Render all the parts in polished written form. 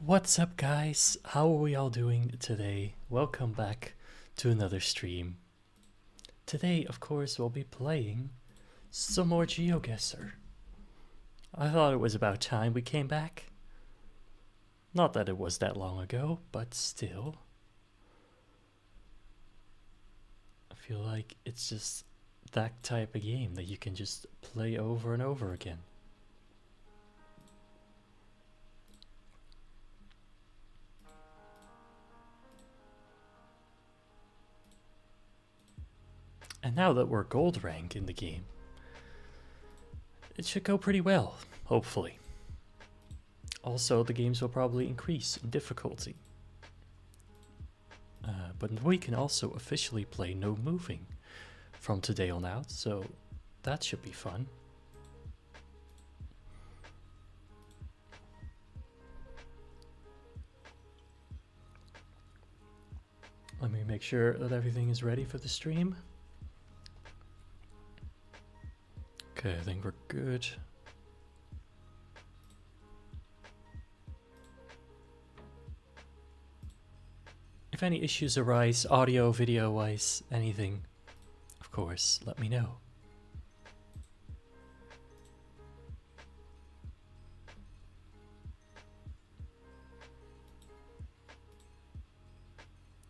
What's up, guys? How are we all doing today? Welcome back to another stream. Today, of course, we'll be playing some more GeoGuessr. I thought it was about time we came back. Not that it was that long ago, but still. I feel like it's just that type of game that you can just play over and over again. And now that we're gold rank in the game, it should go pretty well, hopefully. Also, the games will probably increase in difficulty. But we can also officially play no moving from today on out, so that should be fun. Let me make sure that everything is ready for the stream. Okay, I think we're good. If any issues arise, audio, video-wise, anything, of course, let me know.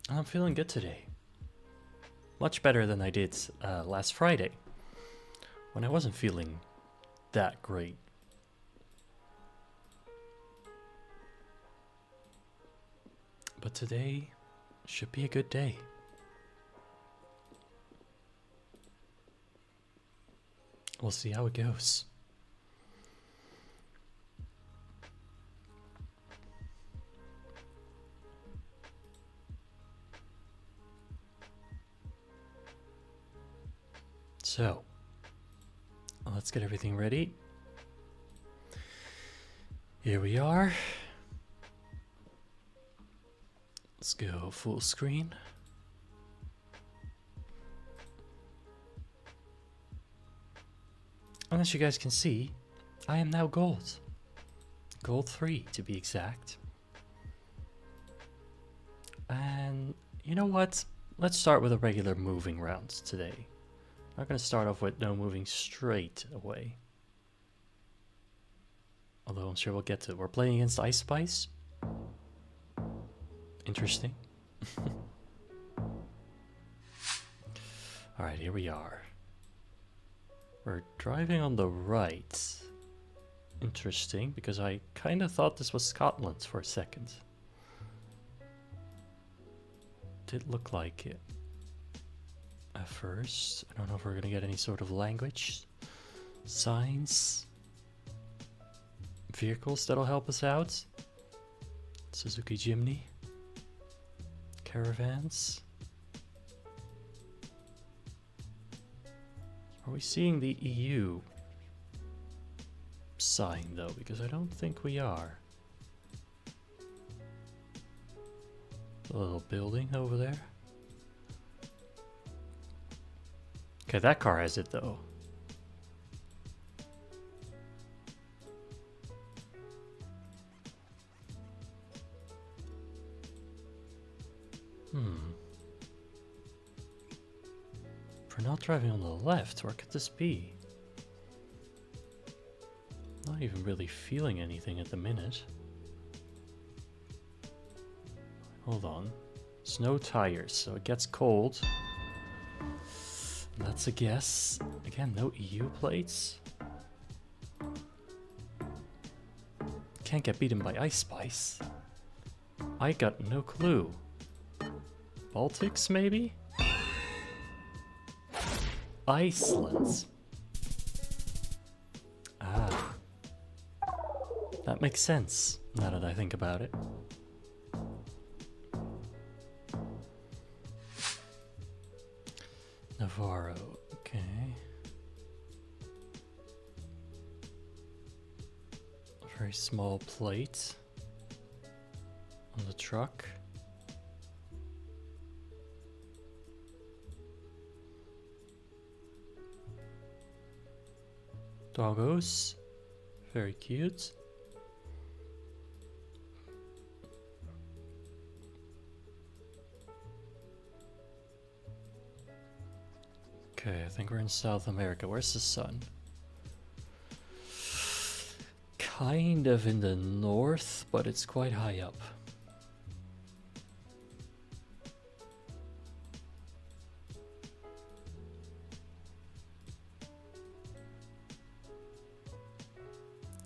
I'm feeling good today. Much better than I did last Friday, when I wasn't feeling that great. But today should be a good day. We'll see how it goes. So, let's get everything ready. Here we are. Let's go full screen. And as you guys can see, I am now gold. Gold 3 to be exact. And you know what? Let's start with a regular moving round today. I'm not going to start off with no moving straight away. Although I'm sure we'll get to it. We're playing against Ice Spice. Interesting. Alright, here we are. We're driving on the right. Interesting, because I kind of thought this was Scotland for a second. Did look like it at first. I don't know if we're gonna get any sort of language, signs, vehicles that'll help us out. Suzuki Jimny, caravans. Are we seeing the EU sign though? Because I don't think we are. A little building over there. Okay, that car has it though. If we're not driving on the left, where could this be? Not even really feeling anything at the minute. Hold on. Snow tires, so it gets cold. That's a guess. Again, no EU plates. Can't get beaten by Ice Spice. I got no clue. Baltics, maybe? Iceland. Ah. That makes sense, now that I think about it. Navarro, okay. A very small plate on the truck. Doggos, very cute. Okay, I think we're in South America. Where's the sun? Kind of in the north, but it's quite high up.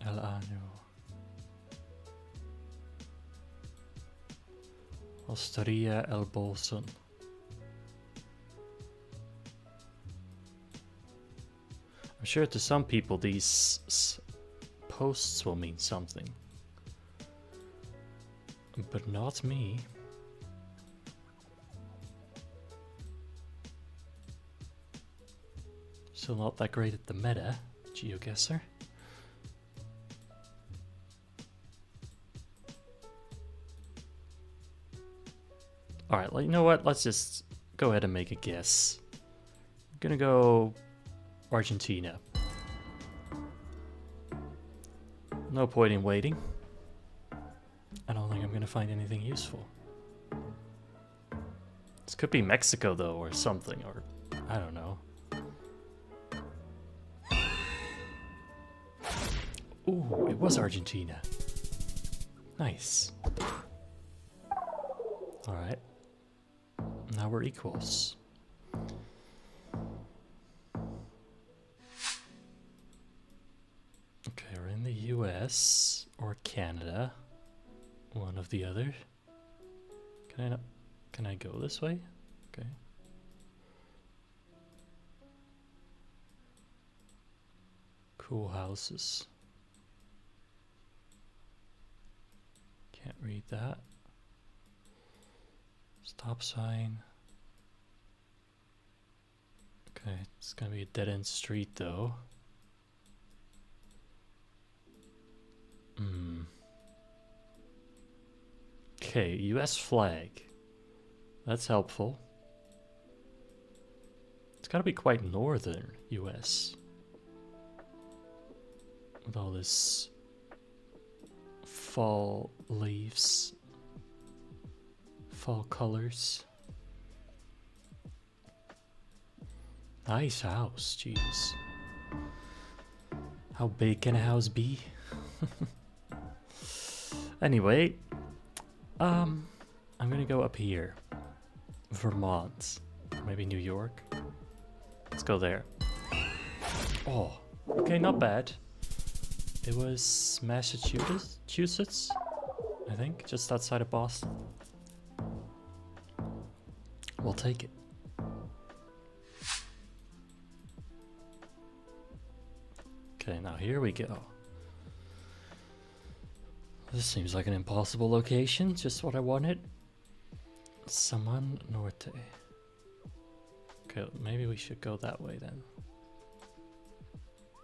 El Año. Osteria El Bolson. I'm sure to some people these posts will mean something, but not me. Still not that great at the meta, GeoGuessr. Alright, well, you know what? Let's just go ahead and make a guess. I'm gonna go Argentina. No point in waiting. I don't think I'm gonna find anything useful. This could be Mexico though, or something, or I don't know. Ooh, it was Argentina. Nice. Alright. Now we're equals. Okay, we're in the US or Canada. One of the other. Can I go this way? Okay. Cool houses. Can't read that. Stop sign. Okay, it's gonna be a dead-end street though. Okay, US flag. That's helpful. It's gotta be quite northern US. With all this fall leaves. Fall colors. Nice house, jeez. How big can a house be? Anyway, I'm gonna go up here. Vermont. Maybe New York. Let's go there. Oh, okay, not bad. It was Massachusetts, I think, just outside of Boston. We'll take it. Okay, now here we go. This seems like an impossible location, just what I wanted. Saman Norte. Okay, maybe we should go that way then.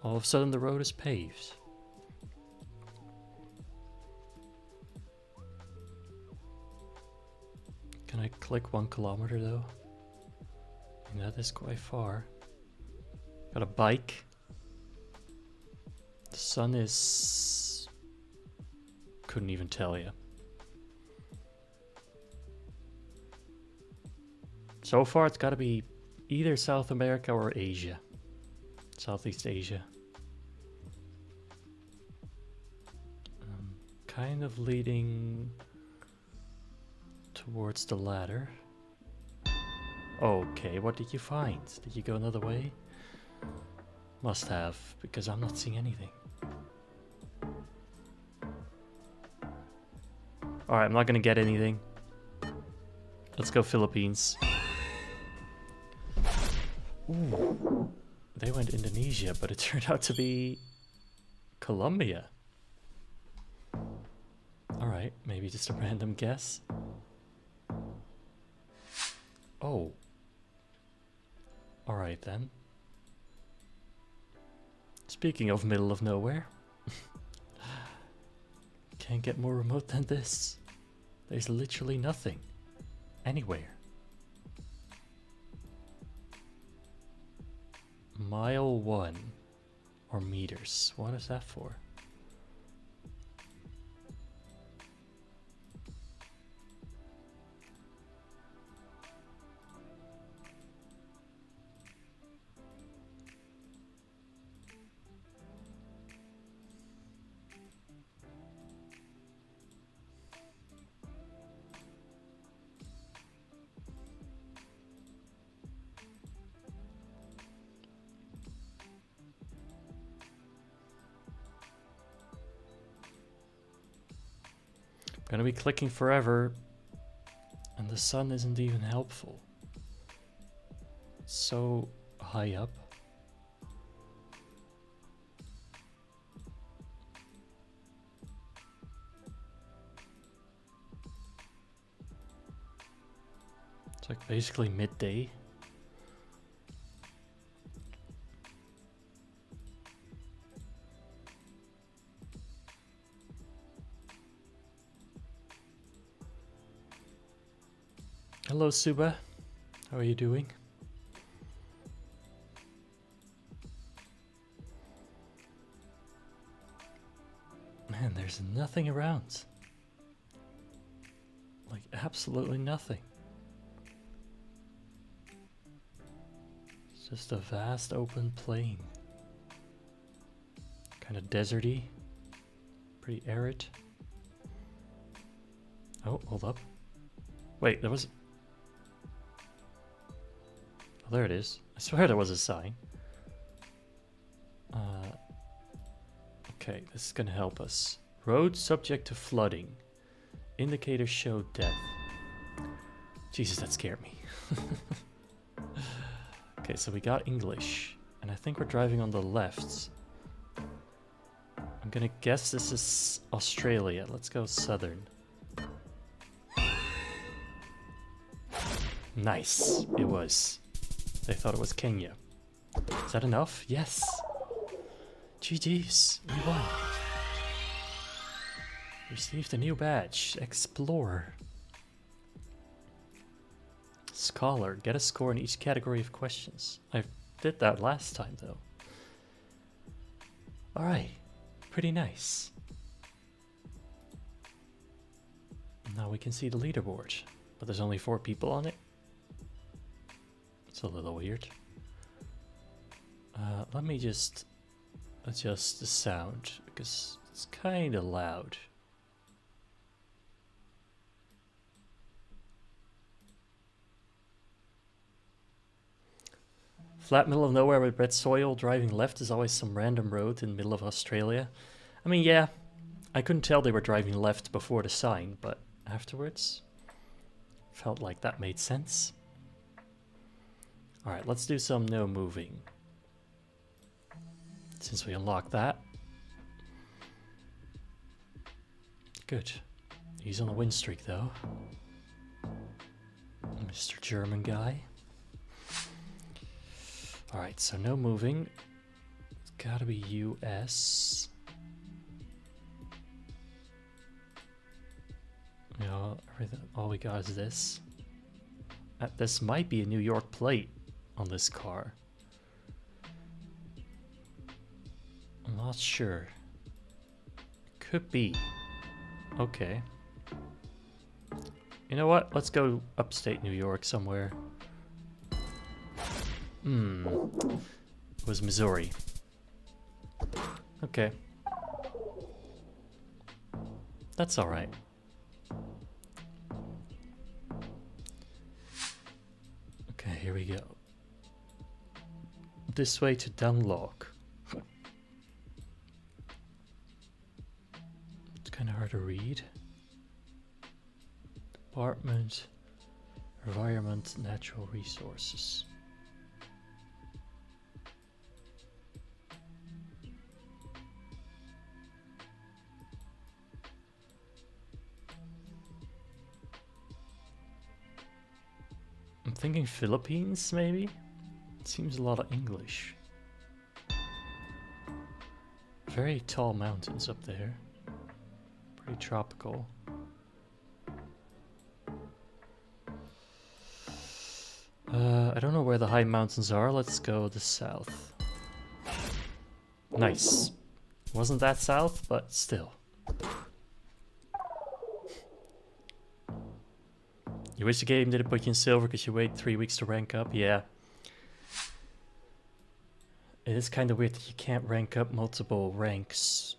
All of a sudden the road is paved. Can I click 1 kilometer though? I mean, that is quite far. Got a bike. The sun is... couldn't even tell you. So far it's got to be either South America or Asia. Southeast Asia. Kind of leading towards the latter. Okay, what did you find? Did you go another way? Must have, because I'm not seeing anything. Alright, I'm not gonna get anything. Let's go Philippines. Ooh, they went Indonesia, but it turned out to be Colombia. Alright, maybe just a random guess. Oh. Alright then. Speaking of middle of nowhere. Can't get more remote than this. There's literally nothing. Anywhere. Mile 1. Or meters. What is that for? Gonna be clicking forever. And the sun isn't even helpful. It's so high up. It's like basically midday. Hello, Suba. How are you doing? Man, there's nothing around. Like, absolutely nothing. It's just a vast open plain. Kind of deserty. Pretty arid. Oh, hold up. Wait, there was... Oh, there it is. I swear there was a sign. Okay, this is gonna help us. Road subject to flooding. Indicators show death. Jesus, that scared me. Okay, so we got English. And I think we're driving on the left. I'm gonna guess this is Australia. Let's go southern. Nice. It was. They thought it was Kenya. Is that enough? Yes. GG's. We won. Received a new badge. Explorer. Scholar. Get a score in each category of questions. I did that last time though. Alright. Pretty nice. Now we can see the leaderboard. But there's only 4 people on it. It's a little weird. Let me just adjust the sound because it's kind of loud. Flat middle of nowhere with red soil, driving left is always some random road in the middle of Australia. I mean, yeah, I couldn't tell they were driving left before the sign, but afterwards, felt like that made sense. Alright, let's do some no moving. Since we unlocked that. Good. He's on a win streak though. Mr. German guy. Alright, so no moving. It's gotta be US. No, all we got is this. This might be a New York plate on this car. I'm not sure. Could be. Okay. You know what? Let's go upstate New York somewhere. It was Missouri. Okay. That's alright. Okay, here we go. This way to Dunlock. It's kind of hard to read. Department, Environment, Natural Resources. I'm thinking Philippines, maybe? It seems a lot of English. Very tall mountains up there. Pretty tropical. I don't know where the high mountains are. Let's go the south. Nice. Wasn't that south, but still. You wish the game didn't put you in silver because you wait 3 weeks to rank up? Yeah. It is kind of weird that you can't rank up multiple ranks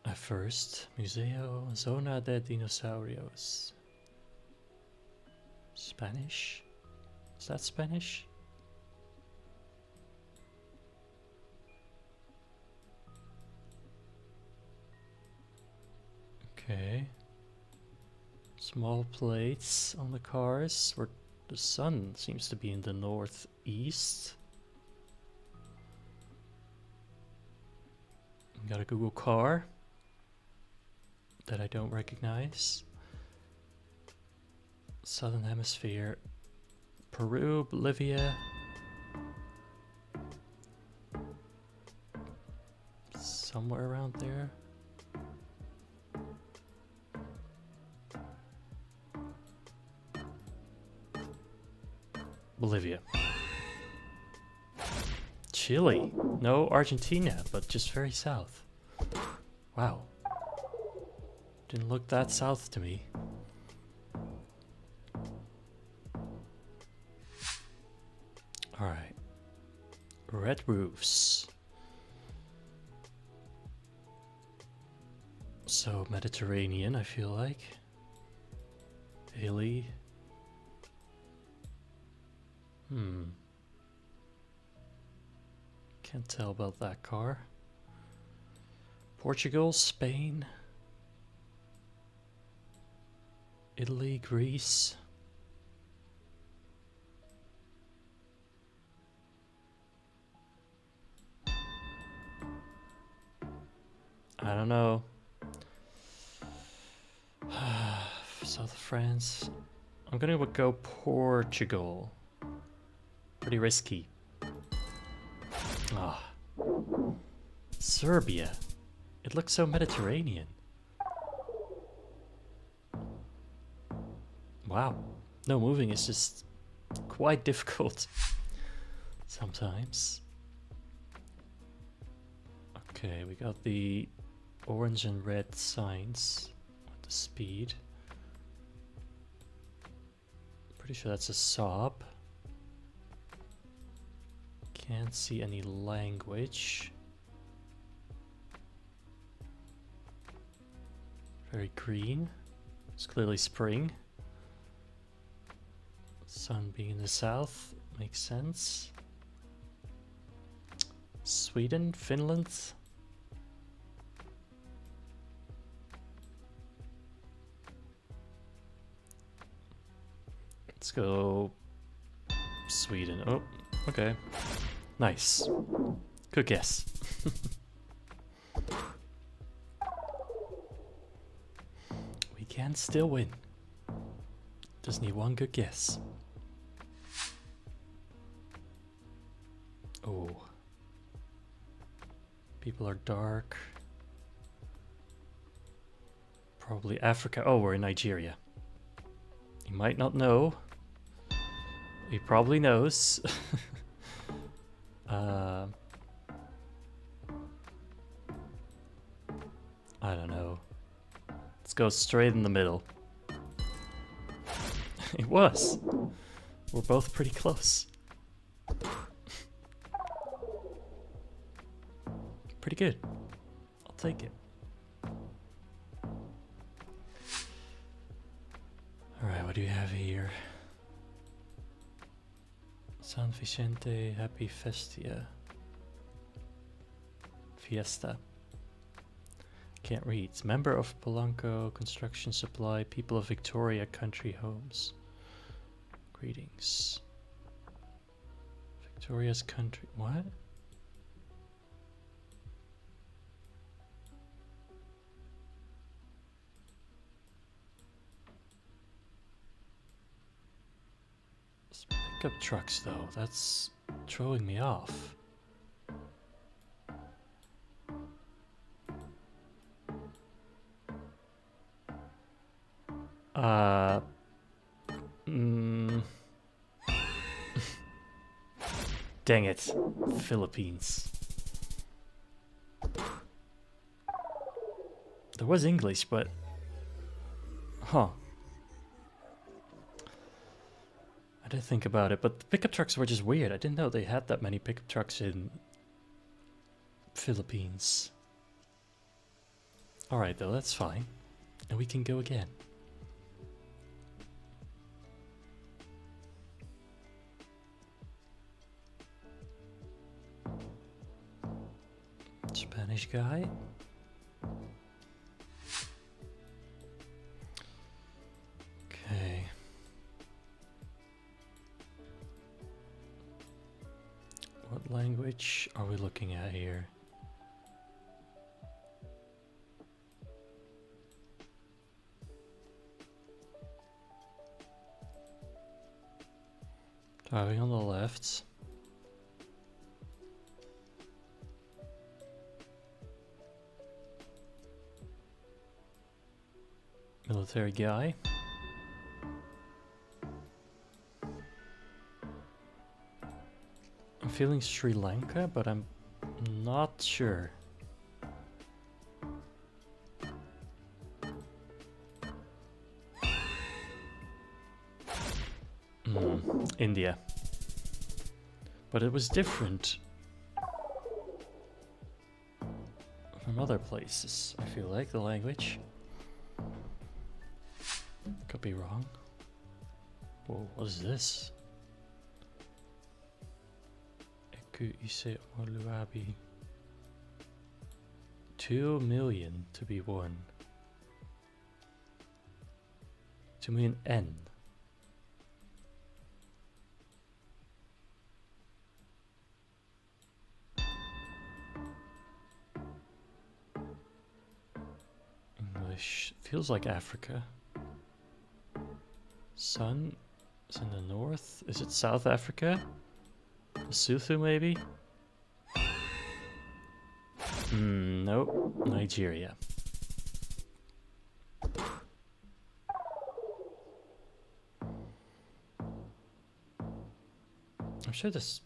at first. Museo Zona de Dinosaurios. Spanish? Is that Spanish? Okay. Small plates on the cars where the sun seems to be in the northeast. Got a Google car that I don't recognize. Southern Hemisphere. Peru, Bolivia. Somewhere around there. Bolivia. Chile. No, Argentina, but just very south. Wow. Didn't look that south to me. Alright. Red roofs. So Mediterranean, I feel like. Hilly. Can't tell about that car. Portugal, Spain, Italy, Greece. I don't know. South of France. I'm gonna go Portugal. Pretty risky. Ah. Serbia. It looks so Mediterranean. Wow. No, moving is just quite difficult sometimes. Okay, we got the orange and red signs with the speed. Pretty sure that's a Saab. Can't see any language. Very green. It's clearly spring. Sun being in the south makes sense. Sweden, Finland. Let's go Sweden. Oh, okay. Nice. Good guess. We can still win. Just need one good guess. Oh. People are dark. Probably Africa. Oh, we're in Nigeria. You might not know. He probably knows. I don't know. Let's go straight in the middle. It was. We're both pretty close. Pretty good. I'll take it. Alright, what do you have here? San Vicente, Happy Festia. Fiesta. Can't read. Member of Polanco Construction Supply, People of Victoria Country Homes. Greetings. Victoria's Country. What? Pickup trucks, though. That's throwing me off. Dang it. Philippines. There was English, but... Huh. I didn't think about it, but the pickup trucks were just weird. I didn't know they had that many pickup trucks in Philippines. Alright though, that's fine. And we can go again. Spanish guy. language are we looking at here? Driving on the left. Military guy. I'm feeling Sri Lanka, but I'm not sure. India. But it was different from other places, I feel like, the language. Could be wrong. Whoa, what is this? EQIC Moluabi. 2 million to be won. 2 million N. English feels like Africa. Sun is in the north. Is it South Africa? Lesotho maybe? Nope. Nigeria. I'm sure this...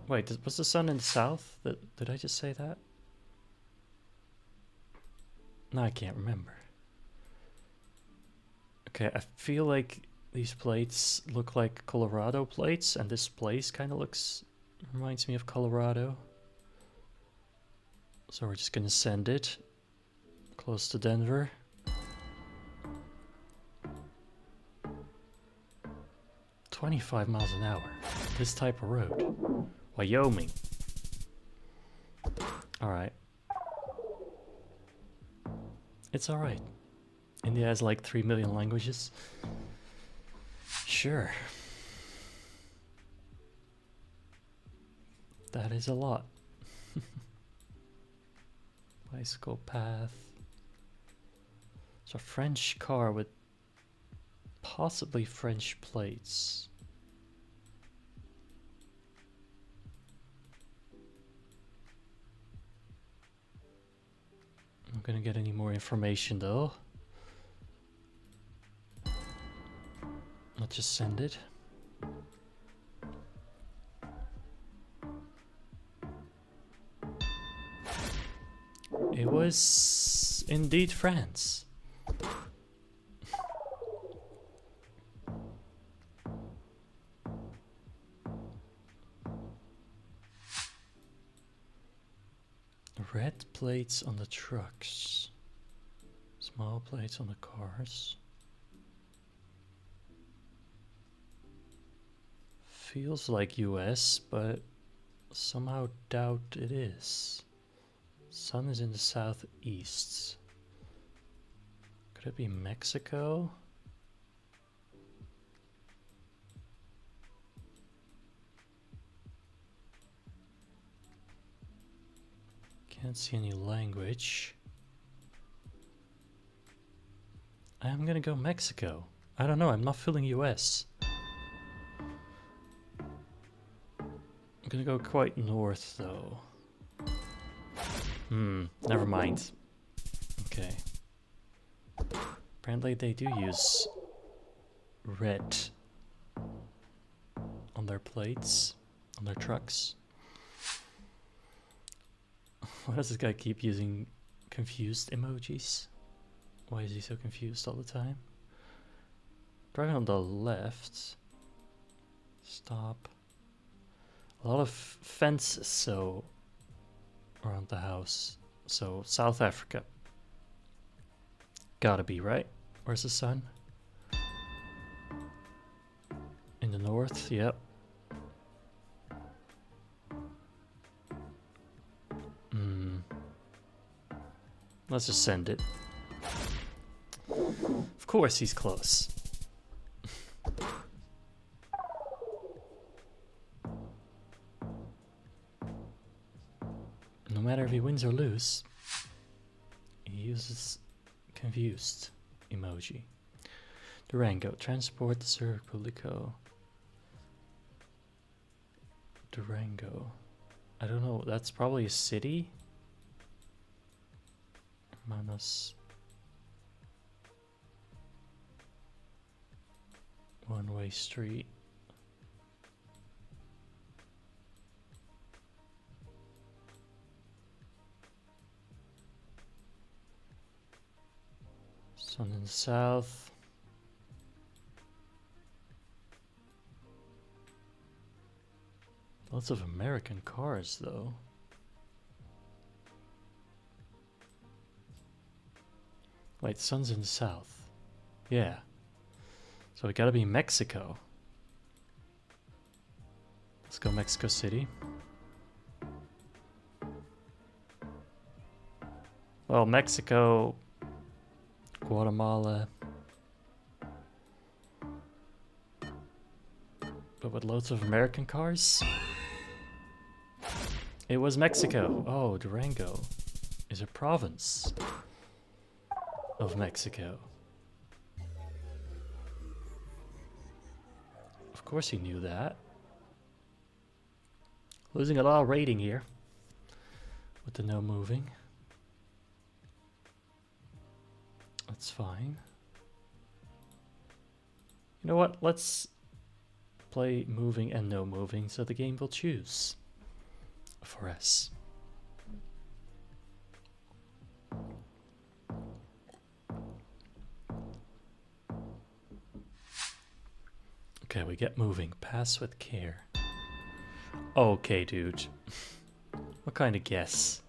Wait, was the sun in the south? Did I just say that? No, I can't remember. Okay, I feel like these plates look like Colorado plates, and this place kind of reminds me of Colorado. So we're just gonna send it close to Denver. "25 miles an hour. This type of road. Wyoming. Alright. It's alright. India has like 3 million languages. Sure. That is a lot. Bicycle path. It's a French car with possibly French plates. I'm not gonna get any more information though. Let's just send it. It was indeed France. Red plates on the trucks. Small plates on the cars. Feels like US, but somehow doubt it is. Sun is in the southeast. Could it be Mexico? Can't see any language. I'm gonna go Mexico. I don't know, I'm not feeling US. I'm gonna go quite north though. Never mind. Okay. Apparently they do use red on their plates, on their trucks. Why does this guy keep using confused emojis? Why is he so confused all the time? Driving on the left. Stop. A lot of fences, so around the house. So South Africa. Gotta be, right? Where's the sun? In the north, yep. Let's just send it. Of course he's close. he wins or loses, he uses confused emoji. Durango, transport the Circulico. Durango. I don't know, that's probably a city? Hermanos. One-way street. Sun in the south. Lots of American cars, though. Wait, sun's in the south. Yeah. So we gotta be Mexico. Let's go Mexico City. Well, Mexico, Guatemala. But with loads of American cars? It was Mexico. Oh, Durango is a province of Mexico. Of course he knew that. Losing a lot of rating here with the no moving. That's fine. You know what? Let's play moving and no moving so the game will choose for us. Okay, we get moving. Pass with care. Okay, dude. What kind of guess?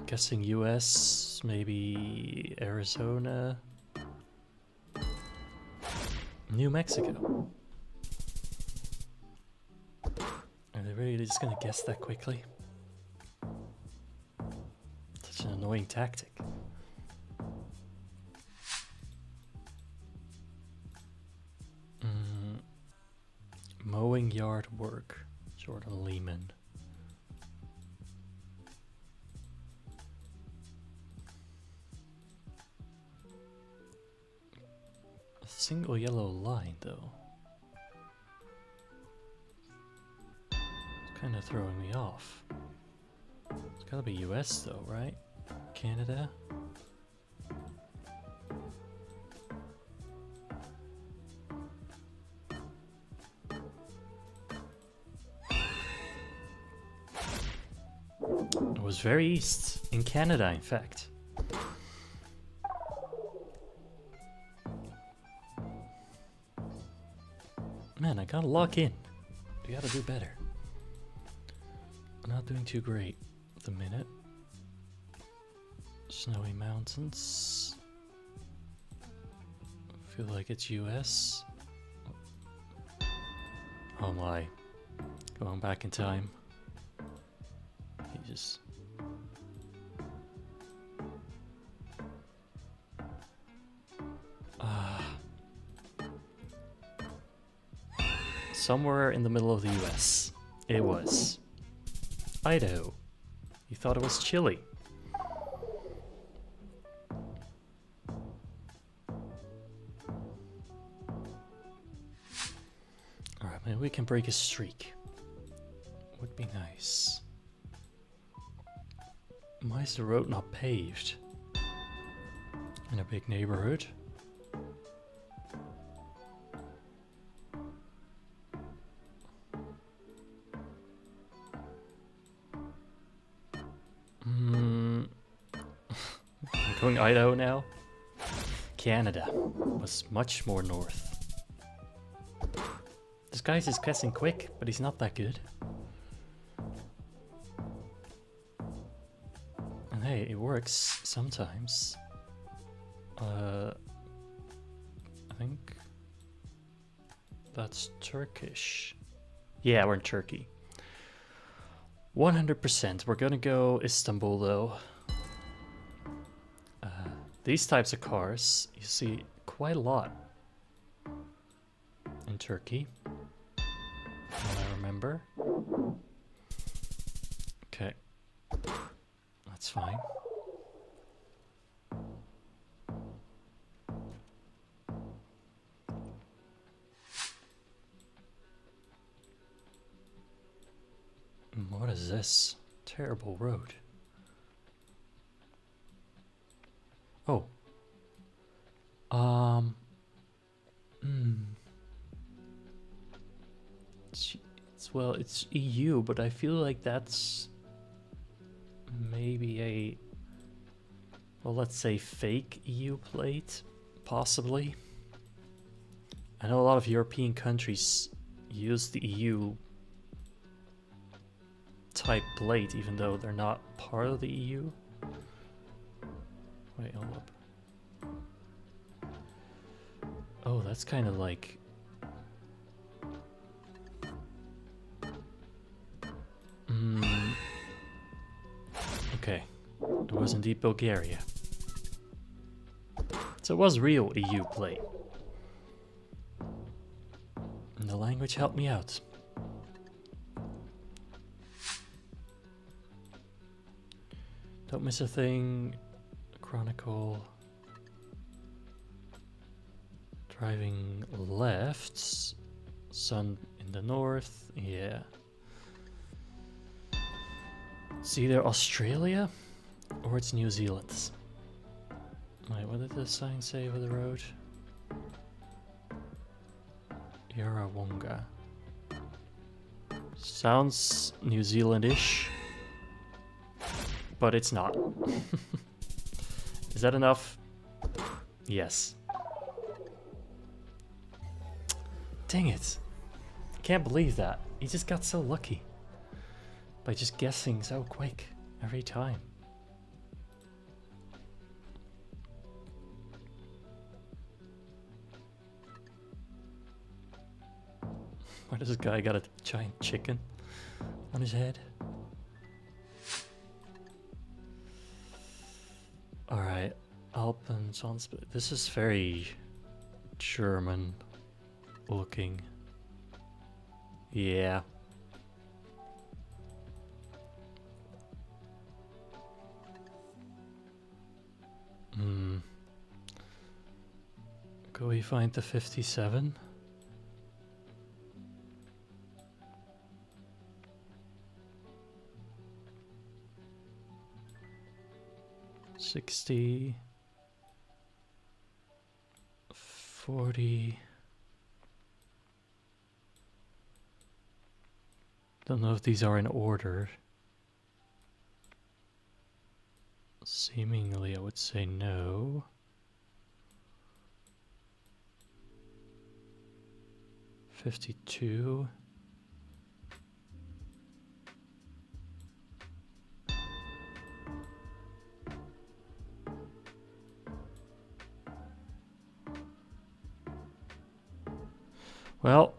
Guessing US, maybe Arizona, New Mexico. Are they really just gonna guess that quickly? Such an annoying tactic. Mowing yard work, Jordan Lehman. A single yellow line, though. It's kind of throwing me off. It's gotta be US, though, right? Canada? It was very east, in Canada, in fact. Man, I gotta lock in. I gotta do better. I'm not doing too great at the minute. Snowy mountains. Feel like it's US. Oh my. Going back in time. Jesus. Somewhere in the middle of the US. It was Idaho. You thought it was Chile. Alright, maybe we can break a streak. Would be nice. Why is the road not paved? In a big neighborhood? I'm going Idaho now. Canada was much more north. This guy's just guessing quick, but he's not that good. And hey, it works sometimes. I think that's Turkish. Yeah, we're in Turkey. 100%. We're gonna go Istanbul though. These types of cars you see quite a lot in Turkey, what I remember. fine. What is this? Terrible road. Oh. Well, it's EU, but I feel like that's maybe a, well, let's say fake EU plate, possibly. I know a lot of European countries use the EU type plate, even though they're not part of the EU. Wait, hold up. Oh, that's kind of like... Okay, it was indeed Bulgaria. So it was real EU plate. And the language helped me out. Don't miss a thing. Chronicle. Driving left. Sun in the north. Yeah. It's either Australia or it's New Zealand. Wait, what did the sign say over the road? Yarrawonga. Sounds New Zealandish, but it's not. Is that enough? Yes. Dang it. Can't believe that. He just got so lucky by just guessing so quick every time. Why does this guy got a giant chicken on his head? Alright, Alpensonsp. This is very German looking. Yeah. Can we find the 57? $60, $40. Don't know if these are in order. Seemingly, I would say no. $52. Well,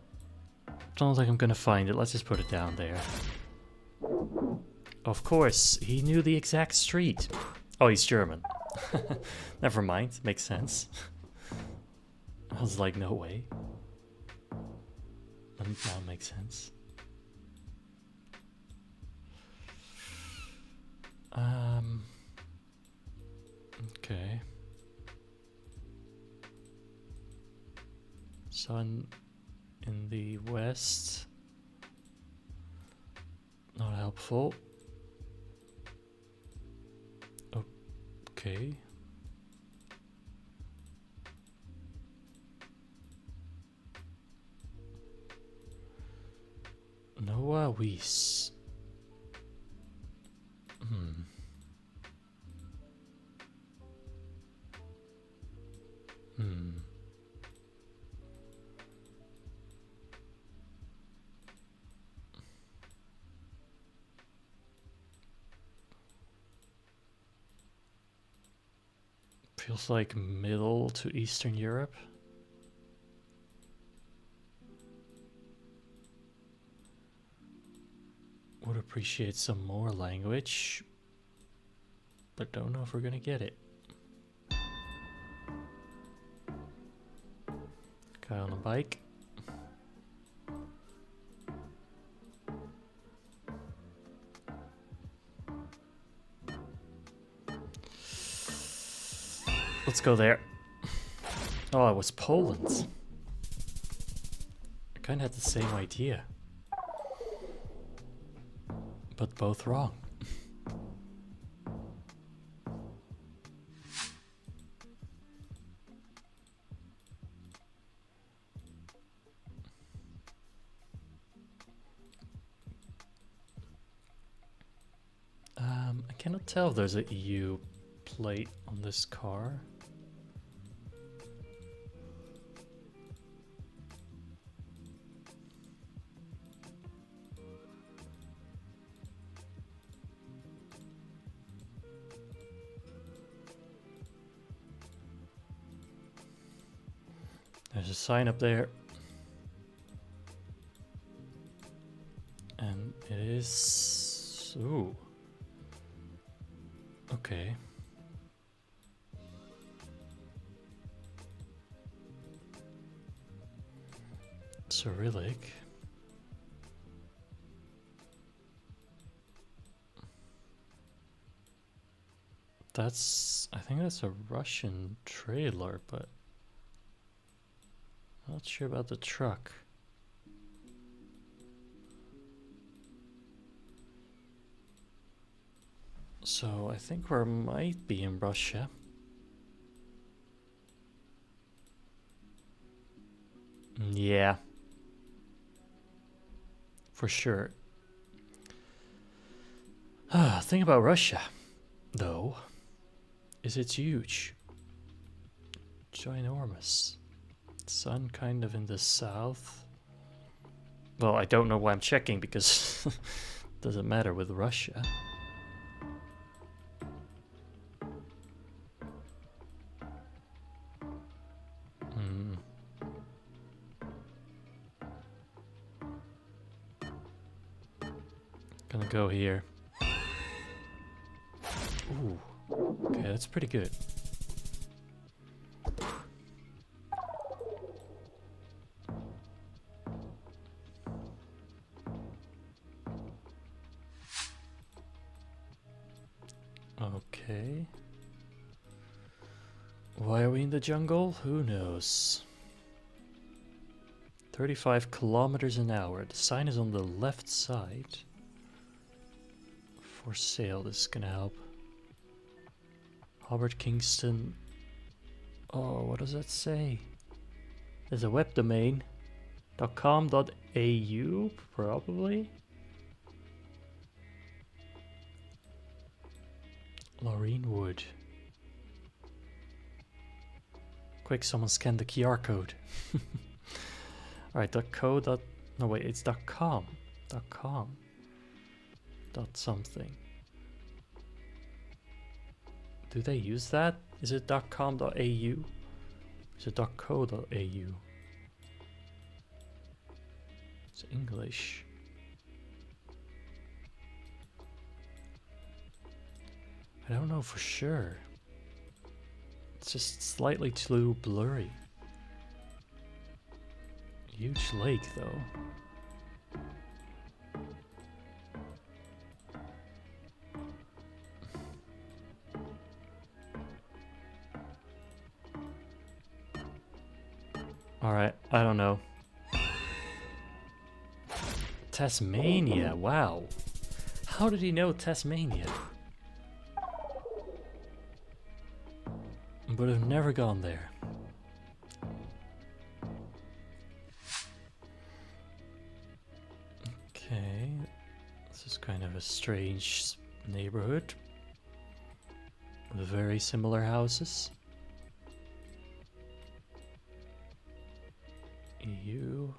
don't think I'm gonna find it. Let's just put it down there. Of course, he knew the exact street. Oh, he's German. Never mind, makes sense. I was like, no way. Now it makes sense. Okay. Sun in the west. Not helpful. Okay. Noah Weiss. Feels like Middle to Eastern Europe. Would appreciate some more language, but don't know if we're gonna get it. Guy on a bike. Let's go there. Oh, it was Poland. I kind of had the same idea. But both wrong. I cannot tell if there's a EU plate on this car. There's a sign up there. And it is... Ooh. Okay. Cyrillic. I think that's a Russian trailer, but not sure about the truck. So I think we might be in Russia. Yeah. For sure. Thing about Russia, though, is it's huge. Ginormous. Sun kind of in the south. Well, I don't know why I'm checking because it doesn't matter with Russia. Gonna go here. Ooh. Okay, that's pretty good. Okay. Why are we in the jungle? Who knows? 35 kilometers an hour. The sign is on the left side. For sale, this is gonna help. Hobart Kingston. Oh, what does that say? There's a web domain. .com.au, probably. Laureen Wood. Quick, someone scan the QR code. Alright, .co. No wait, it's .com. .com. .something. Do they use that? Is it .com.au? Is it .co.au? It's English. I don't know for sure. It's just slightly too blurry. Huge lake though. Alright, I don't know. Tasmania, wow. How did he know Tasmania? But I've never gone there. Okay, this is kind of a strange neighborhood with very similar houses. EU.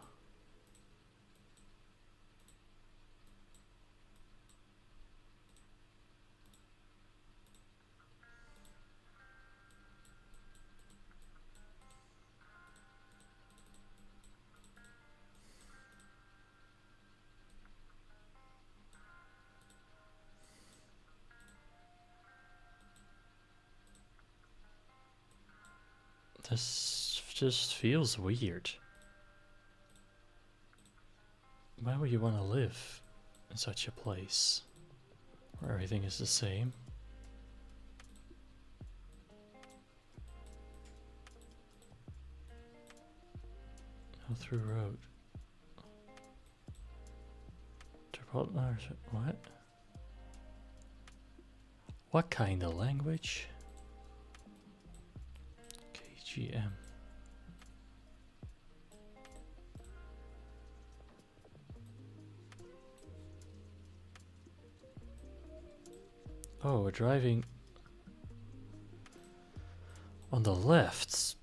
This just feels weird. Why would you want to live in such a place where everything is the same? through road. What? What kind of language? KGM. Oh, we're driving on the left.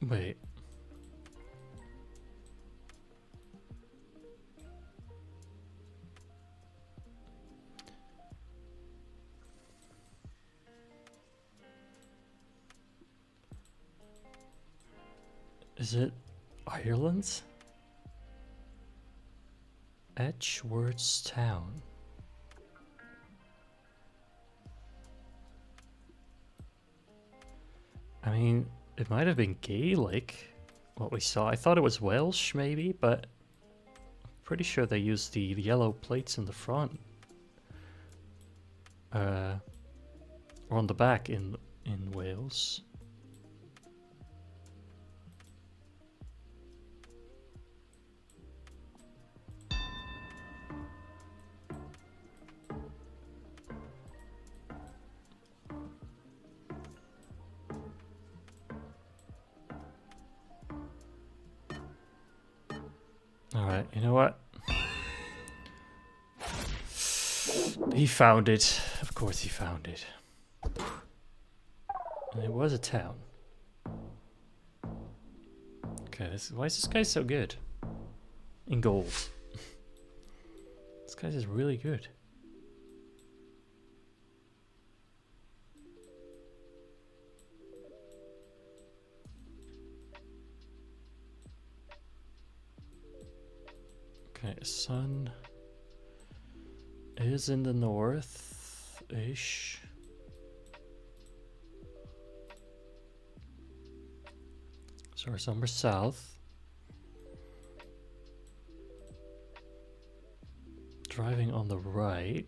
Wait. Is it Ireland? Edgeworth's Town. I mean, it might have been Gaelic, what we saw. I thought it was Welsh, maybe, but I'm pretty sure they used the yellow plates in the front. Or on the back in Wales. Alright, you know what? He found it. Of course he found it. And it was a town. Okay, why is this guy so good? In gold. This guy's just really good. Okay, sun is in the north-ish. So we're somewhere south. Driving on the right.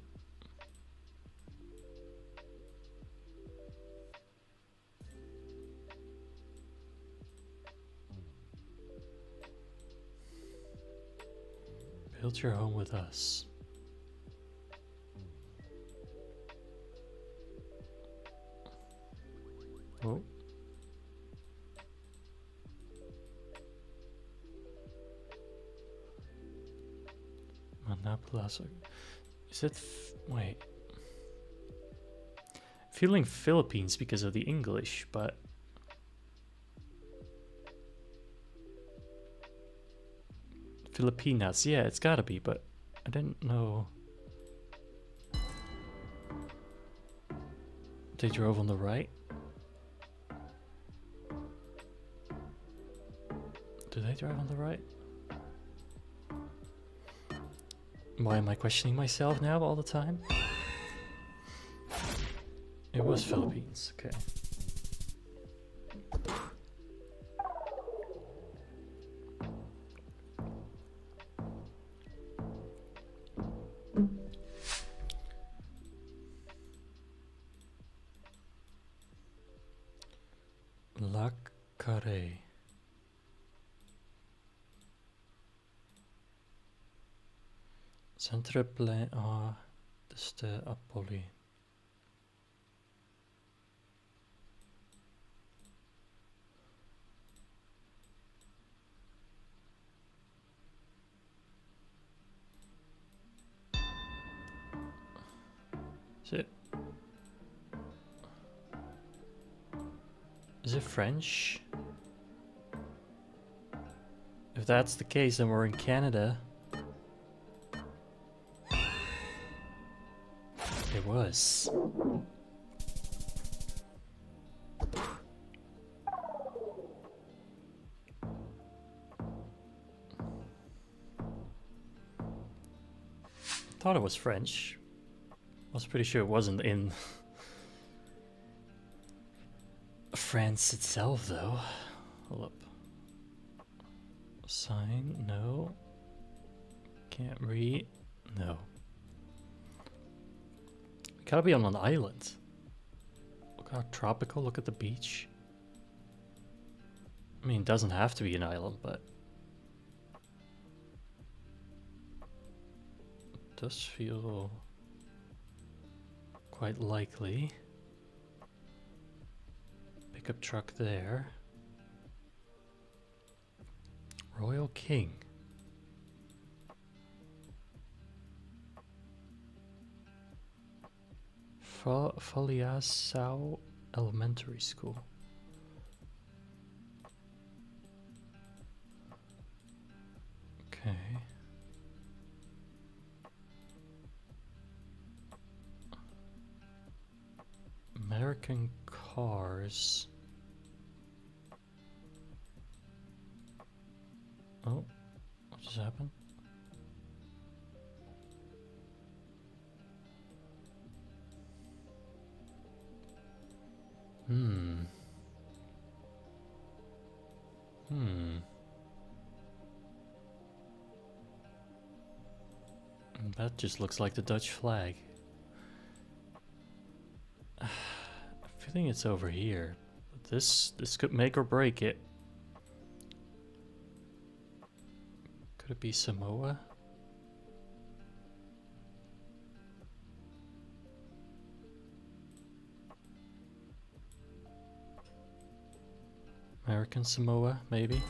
Build your home with us. Oh. Manaplaza. Is it? Wait. Feeling Philippines because of the English, but. Filipinas, yeah, it's gotta be, but I didn't know. They drove on the right. Do they drive on the right? Why am I questioning myself now all the time? It was Philippines, okay. La Carré. Centreplein A, dus de Apolline. Is it French? If that's the case, then we're in Canada. It was. Thought it was French. I was pretty sure it wasn't in France itself, though. Hold up. Sign? No. Can't read? No. We gotta be on an island. Look how tropical, look at the beach. I mean, it doesn't have to be an island, but it does feel quite likely. Pickup truck there. Royal King. Faliasau Elementary School. Okay. American cars. Oh, what just happened? That just looks like the Dutch flag. I'm feeling it's over here. But this could make or break it. Could it be Samoa? American Samoa, maybe.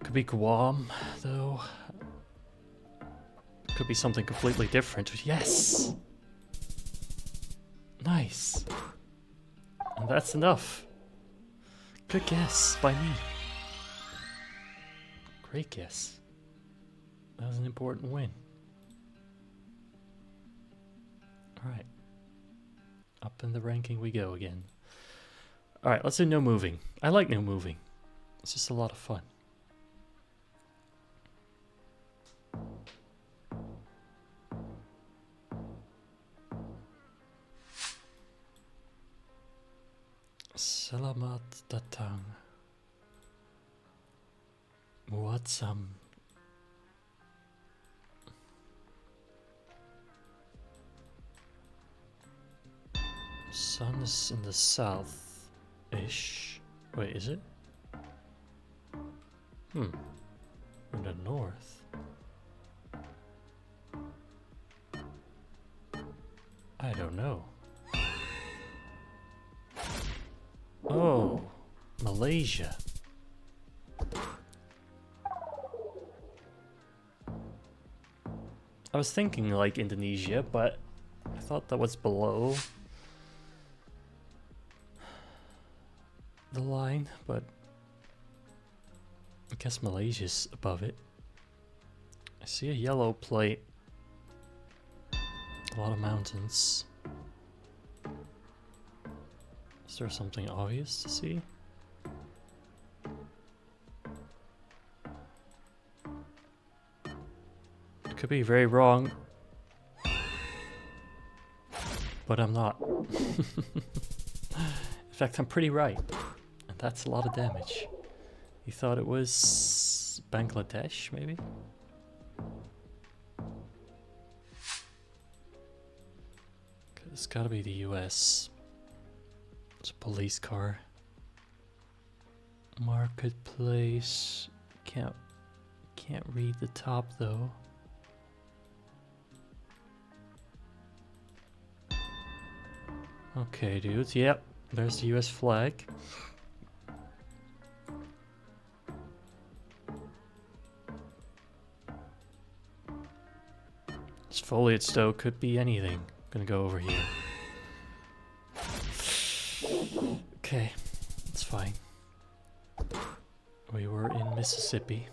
Could be Guam, though. Could be something completely different. Yes! Nice. And that's enough. Good guess by me. Great guess. That was an important win. Alright. Up in the ranking we go again. Alright, let's do no moving. I like no moving. It's just a lot of fun. Selamat datang. Muatsam. Sun is in the south-ish. Wait, is it? In the north. I don't know. Oh, Malaysia. I was thinking like Indonesia, but I thought that was below the line, but I guess Malaysia's above it. I see a yellow plate. A lot of mountains. Is there something obvious to see? It could be very wrong, but I'm not. In fact, I'm pretty right. And that's a lot of damage. You thought it was Bangladesh, maybe? It's gotta be the US. It's a police car. Marketplace. Can't read the top though. Okay, dudes. Yep, there's the US flag. This foliage though could be anything. Gonna go over here. Okay, it's fine. We were in Mississippi.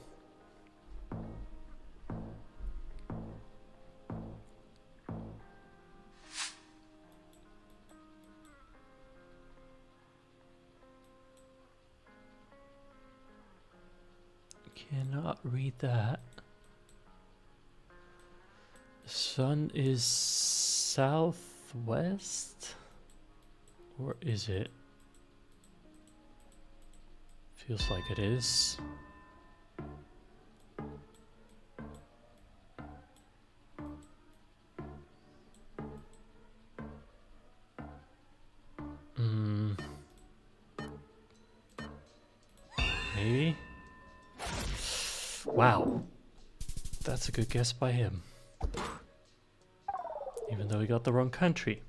Cannot read that. The sun is southwest? Or is it? Feels like it is. Maybe? Wow. That's a good guess by him. Even though he got the wrong country.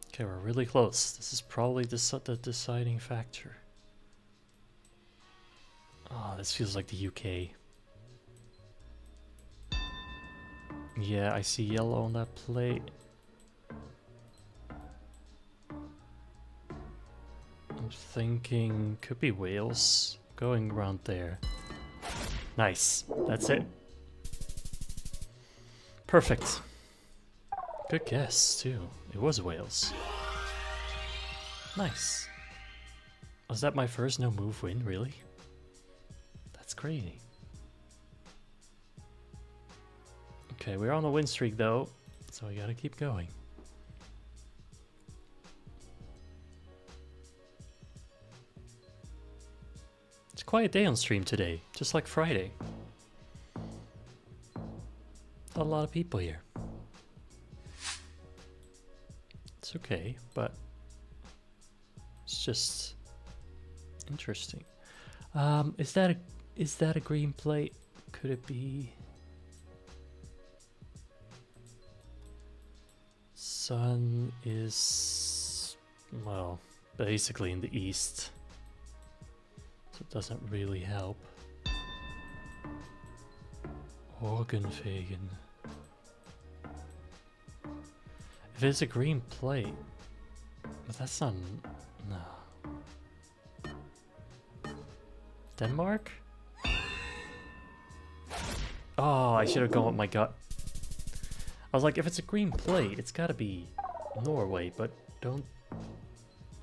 Okay, we're really close. This is probably the deciding factor. Oh, this feels like the UK. Yeah, I see yellow on that plate. I'm thinking could be Wales. Going around there. Nice. That's it. Perfect. Good guess, too. It was Wales. Nice. Was that my first no move win, really? That's crazy. Okay, we're on a win streak though, so we gotta keep going. It's a quiet day on stream today, just like Friday. Not a lot of people here. It's okay, but it's just interesting. Is that a green plate? Could it be? Sun is, well, basically in the east, so it doesn't really help. Organfagen. If it's a green plate, but that's not, no. Denmark? Oh, I should have gone with my gut. I was like, if it's a green plate, it's gotta be Norway, but don't...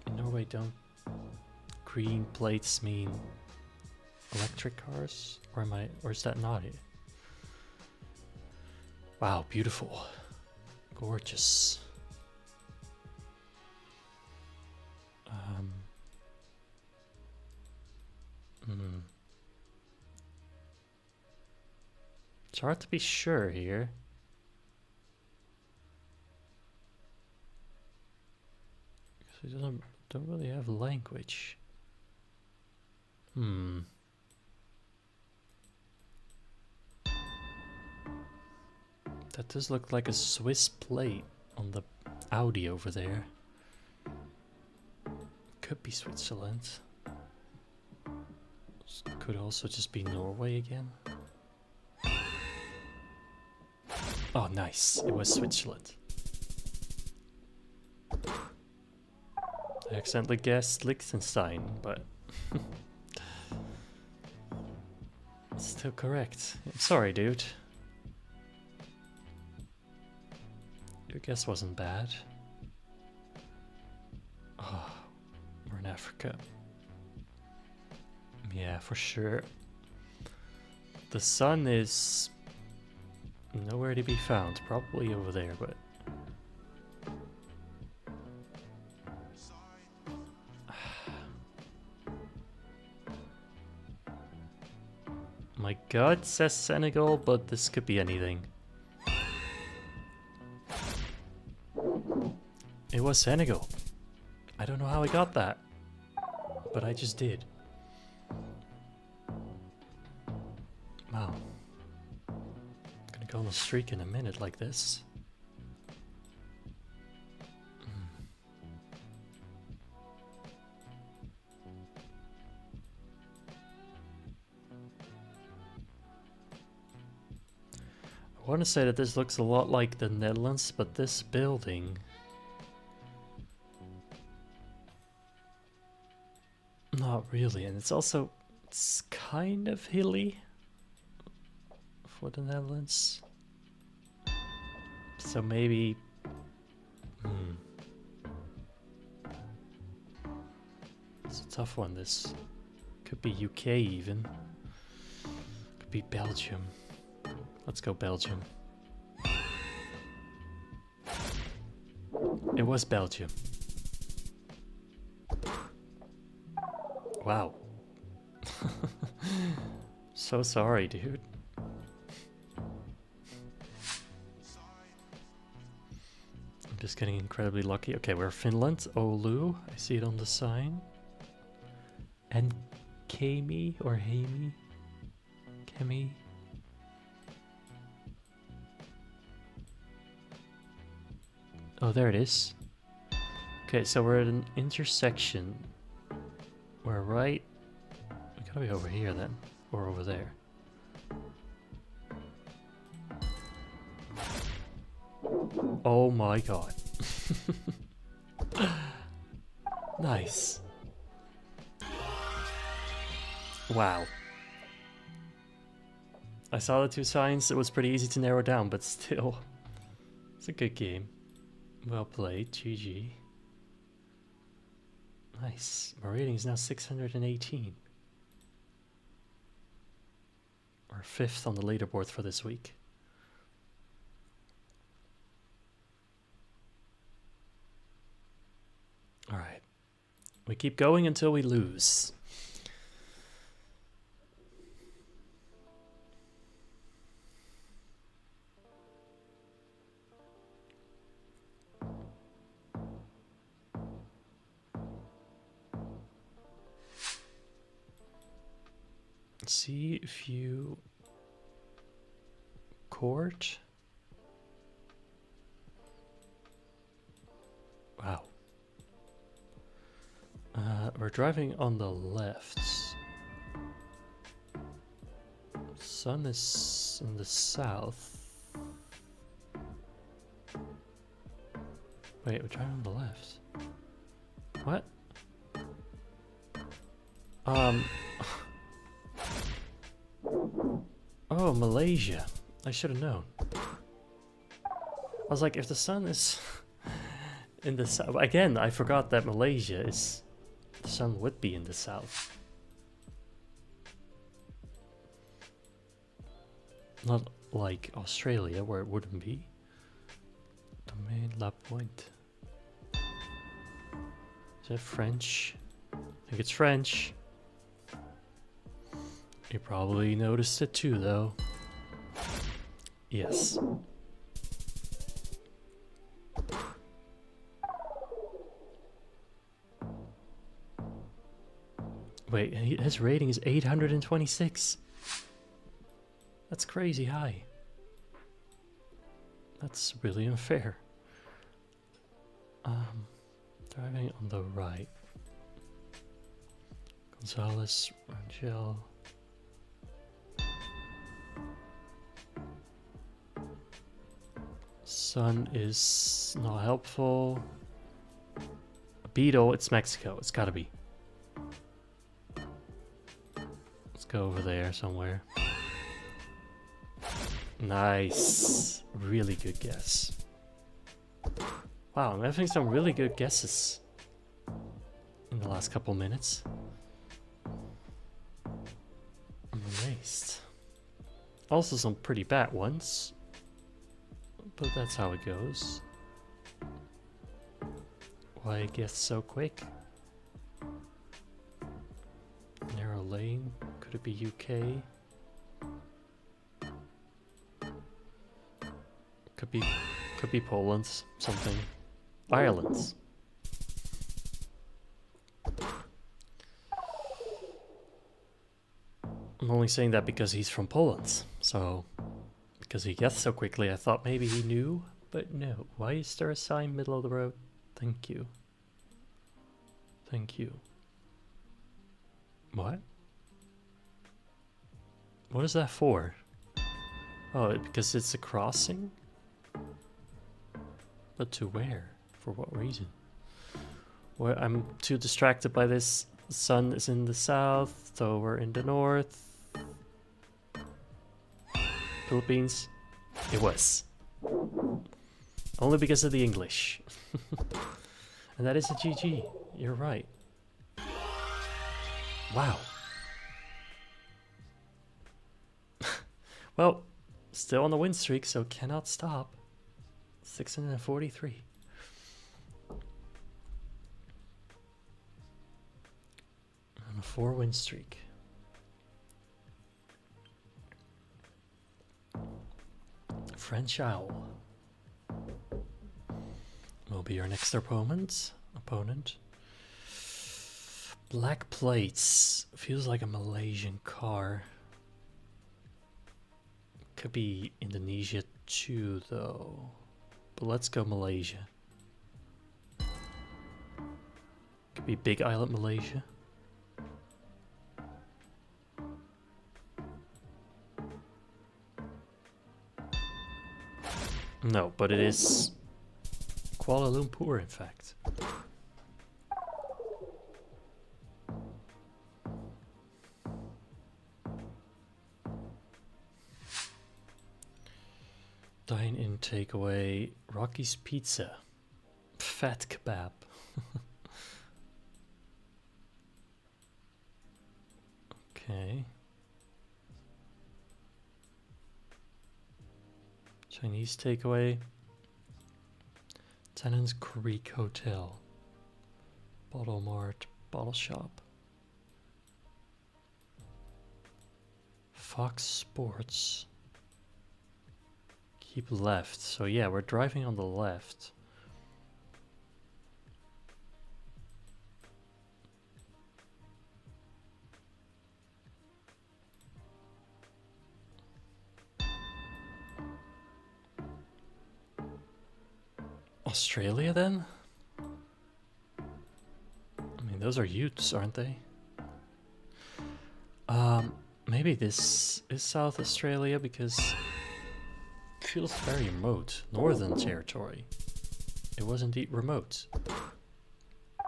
In Norway, don't green plates mean electric cars? Or is that not it? Wow, beautiful. Gorgeous. It's hard to be sure here. Because we don't really have language. That does look like a Swiss plate on the Audi over there. Could be Switzerland. Could also just be Norway again. Oh, nice. It was Switzerland. I accidentally guessed Liechtenstein, but it's still correct. I'm sorry, dude. Your guess wasn't bad. Oh, we're in Africa. Yeah, for sure. The sun is nowhere to be found. Probably over there, but... My gut says Senegal, but this could be anything. It was Senegal. I don't know how I got that, but I just did. Wow. Gonna go on a streak in a minute like this. I want to say that this looks a lot like the Netherlands, but this building... Not really, and it's kind of hilly for the Netherlands. So maybe... It's a tough one, this. Could be UK even. Could be Belgium. Let's go Belgium. It was Belgium. Wow. So sorry, dude. Just getting incredibly lucky. Okay, we're Finland. Oulu. I see it on the sign. And Kemi or Hami? Kemi? Oh, there it is. Okay, so we're at an intersection. We're right. We gotta be over here then. Or over there. Oh my god. Nice. Wow. I saw the two signs. It was pretty easy to narrow down, but still. It's a good game. Well played. GG. Nice. My rating is now 618. We're 5th on the leaderboard for this week. Alright. We keep going until we lose. See if you court. Wow. We're driving on the left. Sun is in the south. Wait, we're driving on the left. What? Oh, Malaysia. I should have known. I was like, if the sun is in the south... Again, I forgot that Malaysia is... The sun would be in the south. Not like Australia, where it wouldn't be. Domain La Pointe. Is that French? I think it's French. You probably noticed it too, though. Yes. Wait, his rating is 826. That's crazy high. That's really unfair. Driving on the right. Gonzalez, Rangel. Sun is not helpful. Beetle, it's Mexico. It's gotta be. Let's go over there somewhere. Nice. Really good guess. Wow, I'm having some really good guesses in the last couple minutes. I'm amazed. Also some pretty bad ones. But that's how it goes. Why I guess so quick? Narrow lane. Could it be UK? Could be Poland. Something. Ireland. I'm only saying that because he's from Poland. So, because he guessed so quickly, I thought maybe he knew. But no. Why is there a sign middle of the road? Thank you. Thank you. What? What is that for? Oh, because it's a crossing? But to where? For what reason? Well, I'm too distracted by this. The sun is in the south, so we're in the north. Philippines? It was. Only because of the English. And that is a GG. You're right. Wow. Well, still on the win streak, so cannot stop. 643. On a 4-win streak. French Owl. will be our next opponent. Black plates. Feels like a Malaysian car. Could be Indonesia too, though. But let's go Malaysia. Could be Big Island, Malaysia. No, but it is Kuala Lumpur, in fact. Dine-in takeaway, Rocky's Pizza, Fat Kebab. Okay. Chinese takeaway, Tennant's Creek Hotel, Bottle Mart, Bottle Shop, Fox Sports. Keep left. So yeah, we're driving on the left. Australia then? I mean, those are Utes, aren't they? Maybe this is South Australia because it feels very remote. Northern Territory. It was indeed remote.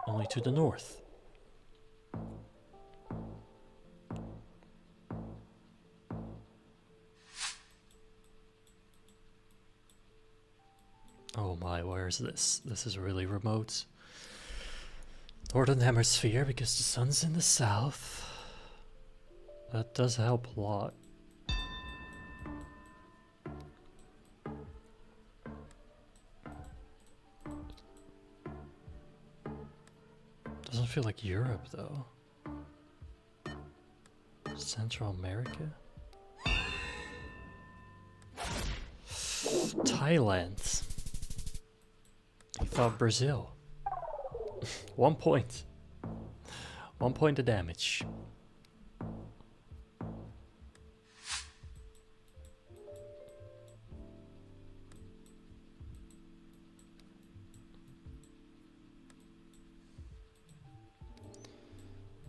Only to the north. Oh my, where is this? This is really remote. Northern Hemisphere because the sun's in the south. That does help a lot. Doesn't feel like Europe though. Central America? Thailand. He thought Brazil. 1 point. 1 point of damage.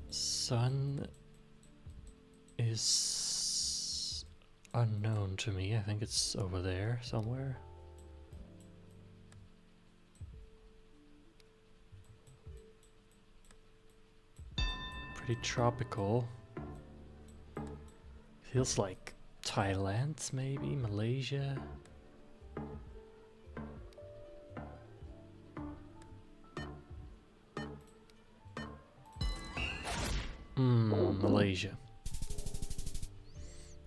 Sun is unknown to me. I think it's over there somewhere. Pretty tropical. Feels like Thailand, maybe Malaysia. Malaysia.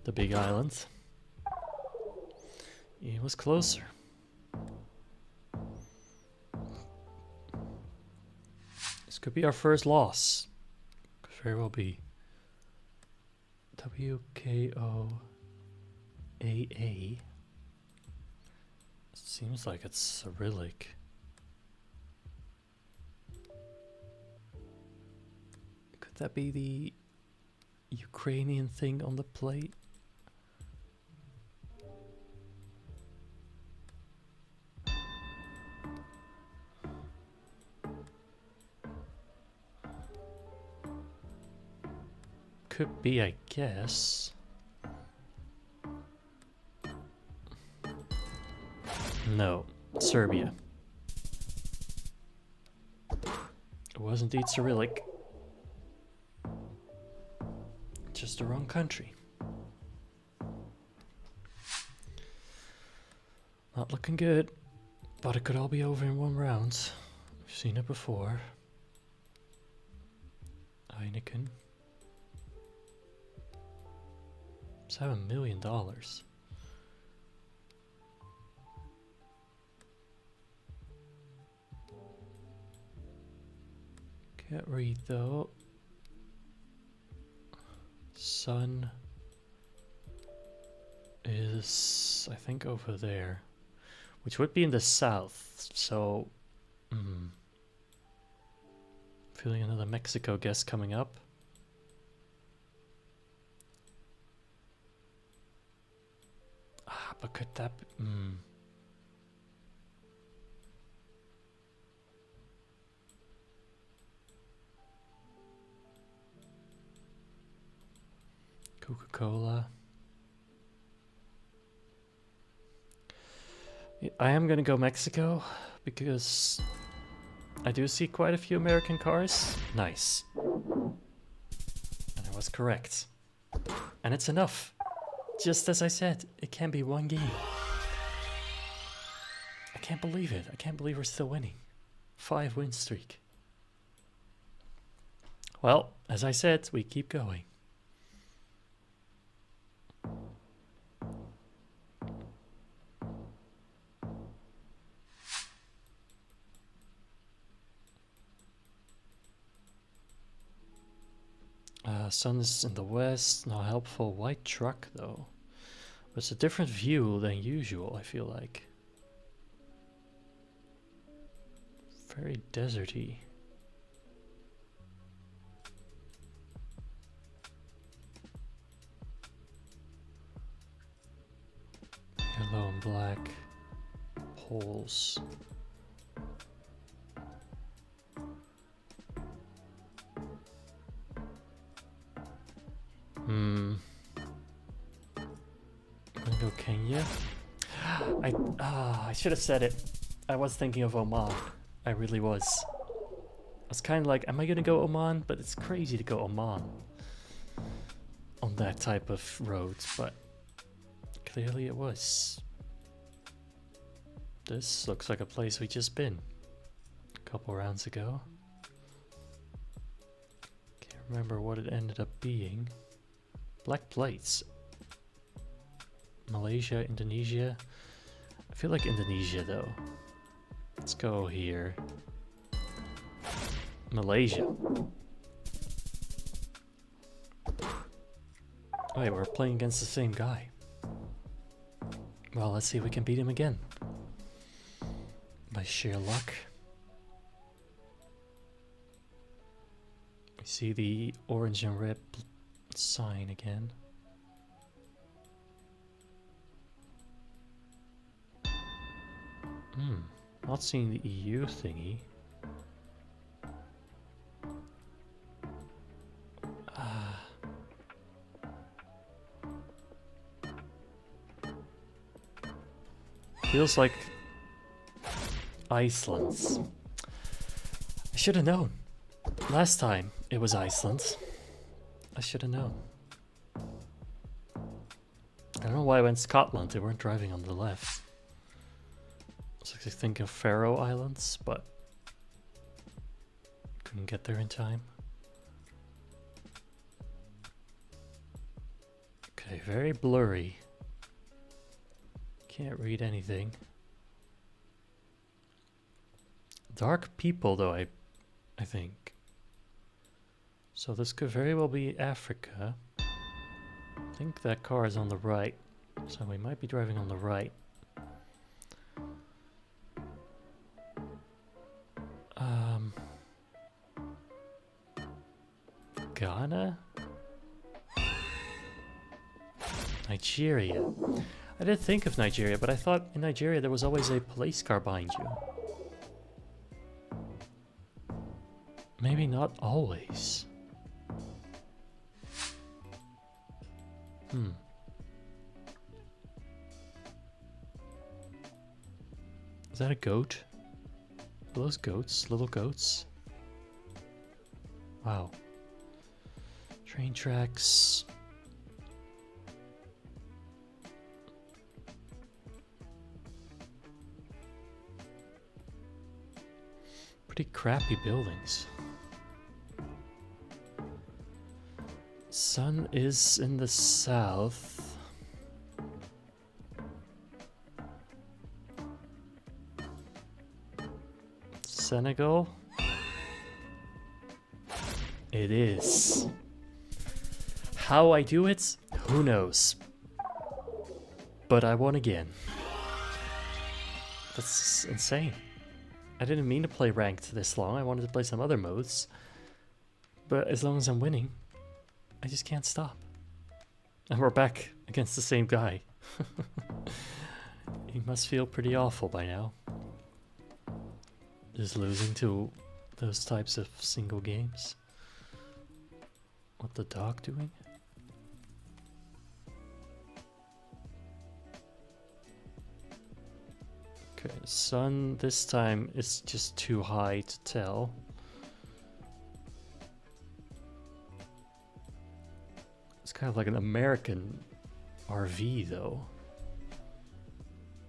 The big island. It was closer. This could be our first loss. Could very well be. WKOAA. Seems like it's Cyrillic. Could that be the Ukrainian thing on the plate? Could be, I guess. No, Serbia. It was indeed Cyrillic. Just the wrong country. Not looking good, but it could all be over in 1 round. We've seen it before. Heineken. $7 million. Can't read though. Sun is, I think, over there, which would be in the south. So Feeling another Mexico guess coming up. But could that be... Coca-Cola. I am gonna go Mexico because I do see quite a few American cars. Nice. And I was correct. And it's enough. Just as I said, it can be one game. I can't believe it. I can't believe we're still winning. 5-win streak. Well, as I said, we keep going. Sun is in the west, no helpful white truck though. But it's a different view than usual, I feel like. Very deserty. Yellow and black poles. I'm gonna go Kenya. I should have said it. I was thinking of Oman. I really was. I was kind of like, am I gonna go Oman? But it's crazy to go Oman on that type of roads, but clearly it was. This looks like a place we just been a couple rounds ago. Can't remember what it ended up being. Black plates. Malaysia, Indonesia. I feel like Indonesia though. Let's go here. Malaysia. Oh wait, we're playing against the same guy. Well, let's see if we can beat him again. By sheer luck. We see the orange and red sign again. Not seeing the EU thingy. Feels like Iceland's. I should have known. Last time it was Iceland. I should have known. I don't know why I went Scotland. They weren't driving on the left. I was thinking of Faroe Islands, but couldn't get there in time. Okay, very blurry. Can't read anything. Dark people though, I think. So this could very well be Africa. I think that car is on the right. So we might be driving on the right. Ghana? Nigeria. I did think of Nigeria, but I thought in Nigeria there was always a police car behind you. Maybe not always. Is that a goat? Are those goats? Little goats? Wow. Train tracks. Pretty crappy buildings. Sun is in the south. Senegal? It is. How I do it? Who knows? But I won again. That's insane. I didn't mean to play ranked this long. I wanted to play some other modes. But as long as I'm winning, I just can't stop. And we're back against the same guy. He must feel pretty awful by now. Just losing to those types of single games. What the dog doing? Okay, sun this time is just too high to tell. It's kind of like an American RV though.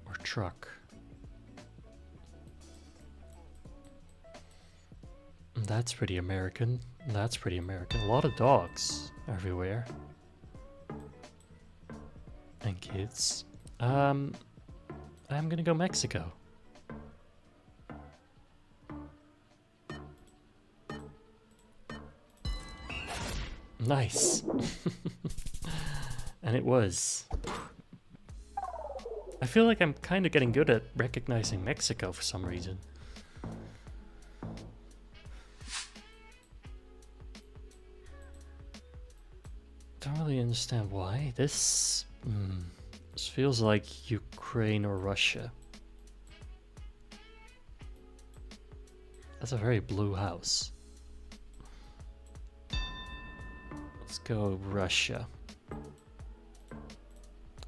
Or truck. That's pretty American. That's pretty American. A lot of dogs everywhere. And kids. I'm gonna go Mexico. Nice. And it was. I feel like I'm kind of getting good at recognizing Mexico for some reason. Don't really understand why. This feels like Ukraine or Russia. That's a very blue house. Let's go Russia.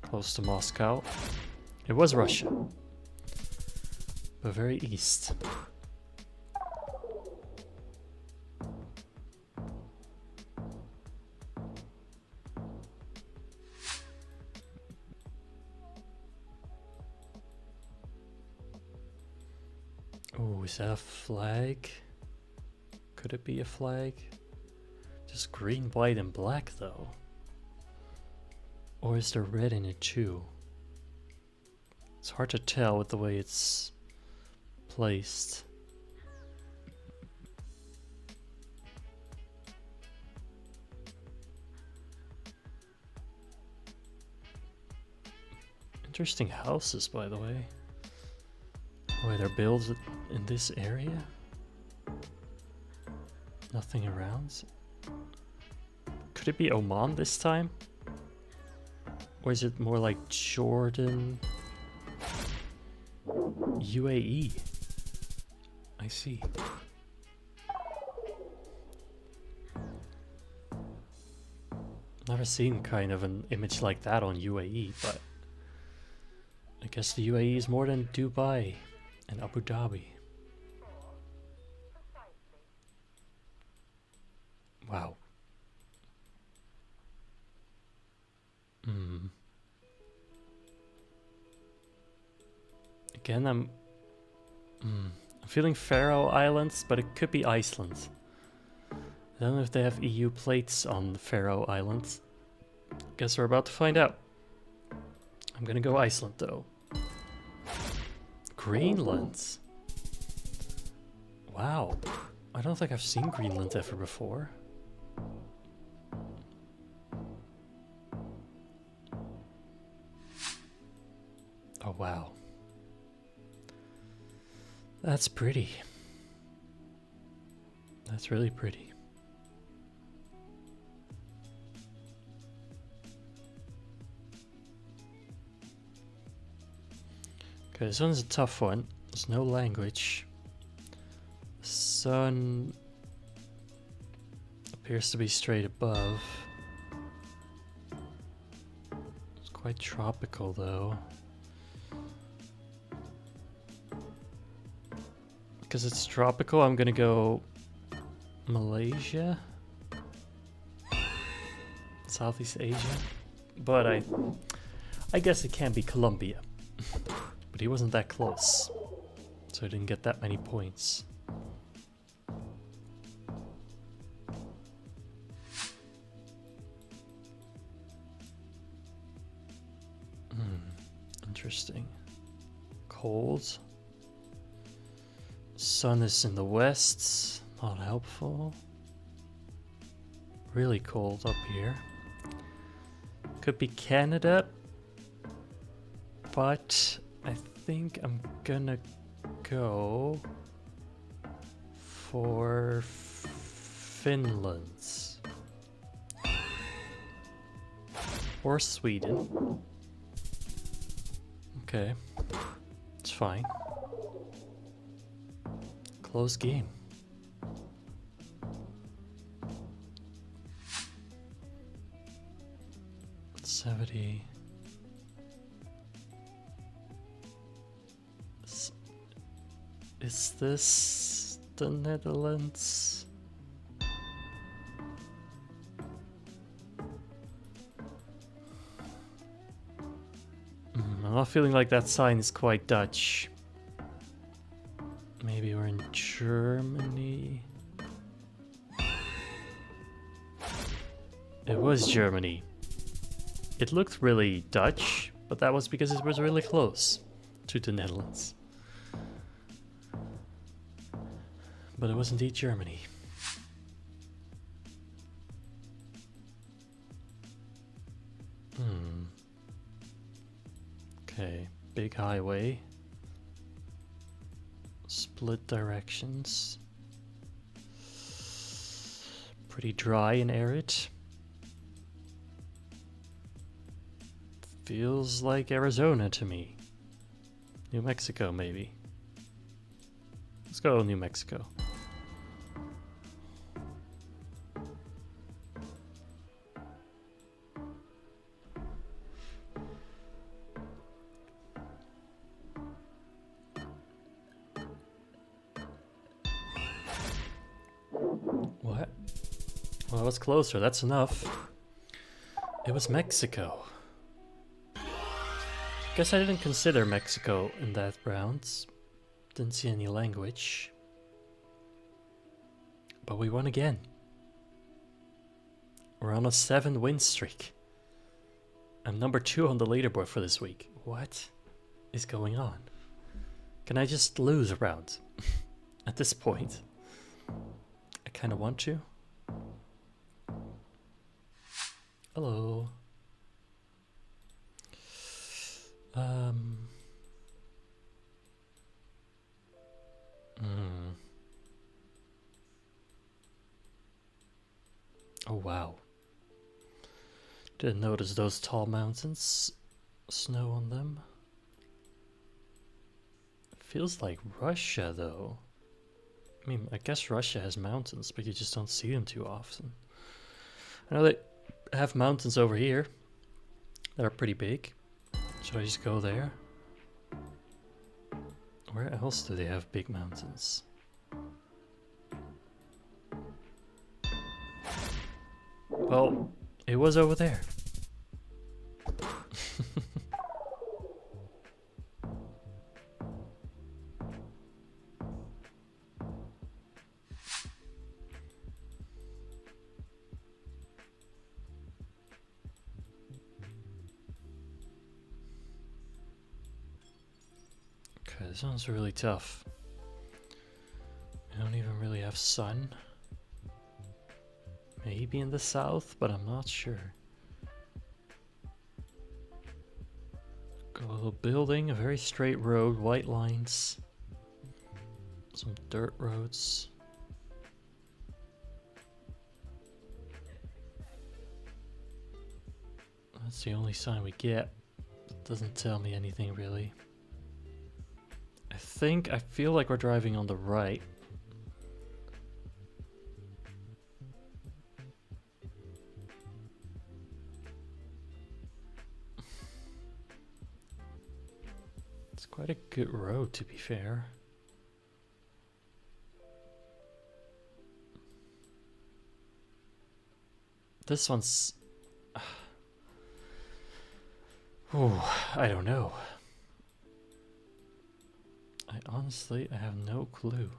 Close to Moscow. It was Russia. But very east. Oh, is that a flag? Could it be a flag? Just green, white, and black though. Or is there red in it too? It's hard to tell with the way it's placed. Interesting houses, by the way. Why they're built in this area? Nothing around? Could it be Oman this time? Or is it more like Jordan? UAE. I see. Never seen kind of an image like that on UAE, but I guess the UAE is more than Dubai and Abu Dhabi. Wow. Again, I'm feeling Faroe Islands, but it could be Iceland. I don't know if they have EU plates on the Faroe Islands. Guess we're about to find out. I'm gonna go Iceland though. Greenland. Wow. I don't think I've seen Greenland ever before. Oh wow. That's pretty. That's really pretty. Okay, this one's a tough one. There's no language. The sun appears to be straight above. It's quite tropical though. Because it's tropical, I'm gonna go Malaysia, Southeast Asia, but I guess it can be Colombia. But he wasn't that close, so I didn't get that many points. Interesting. Cold. Sun is in the west, not helpful. Really cold up here. Could be Canada, but I think I'm gonna go for Finland. Or Sweden. Okay. It's fine. Close game. $70. Is this the Netherlands? I'm not feeling like that sign is quite Dutch. Maybe we're in Germany. It was Germany. It looked really Dutch, but that was because it was really close to the Netherlands. But it was indeed Germany. Okay, big highway. Split directions. Pretty dry and arid. Feels like Arizona to me. New Mexico, maybe. Let's go New Mexico. What? Well, I was closer, that's enough. It was Mexico. Guess I didn't consider Mexico in that round. Didn't see any language. But we won again. We're on a 7-win streak. I'm number 2 on the leaderboard for this week. What is going on? Can I just lose a round? At this point. I kind of want to. Hello. Oh wow. Didn't notice those tall mountains. Snow on them. Feels like Russia though. I mean, I guess Russia has mountains, but you just don't see them too often. I know they have mountains over here that are pretty big. Should I just go there? Where else do they have big mountains? Well, it was over there. Okay, this one's really tough. I don't even really have sun. Maybe in the south, but I'm not sure. Got a little building, a very straight road, white lines. Some dirt roads. That's the only sign we get. It doesn't tell me anything really. I feel like we're driving on the right. It's quite a good road, to be fair. This one's... Oh, I don't know. I have no clue.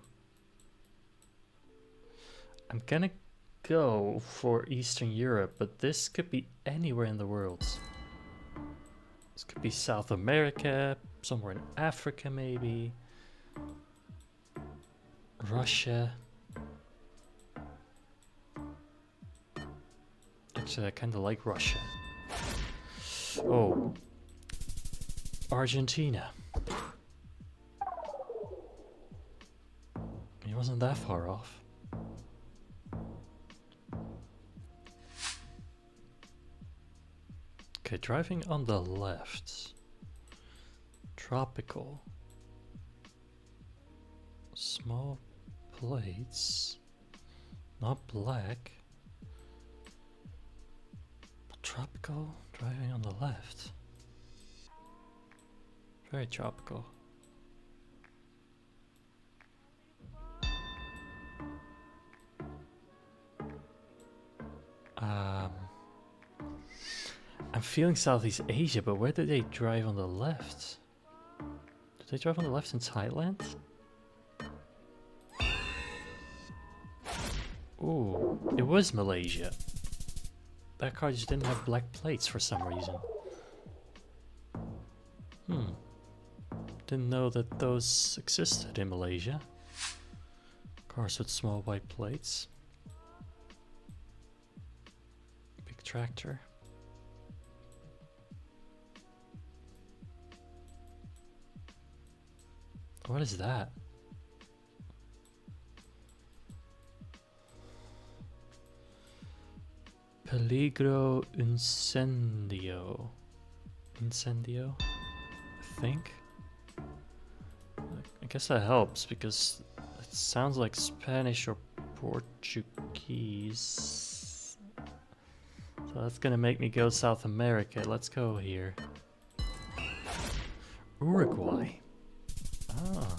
I'm gonna go for Eastern Europe, but this could be anywhere in the world. This could be South America, somewhere in Africa maybe. Russia. Actually, I kinda like Russia. Oh. Argentina. He wasn't that far off. Okay, driving on the left. Tropical. Small plates. Not black. Tropical, driving on the left. Very tropical. I'm feeling Southeast Asia, but where did they drive on the left? Did they drive on the left in Thailand? Ooh, it was Malaysia. That car just didn't have black plates for some reason. Didn't know that those existed in Malaysia. Cars with small white plates. Big tractor. What is that? Peligro incendio. Incendio? I think. I guess that helps because it sounds like Spanish or Portuguese. So that's gonna make me go South America. Let's go here. Uruguay. Ah.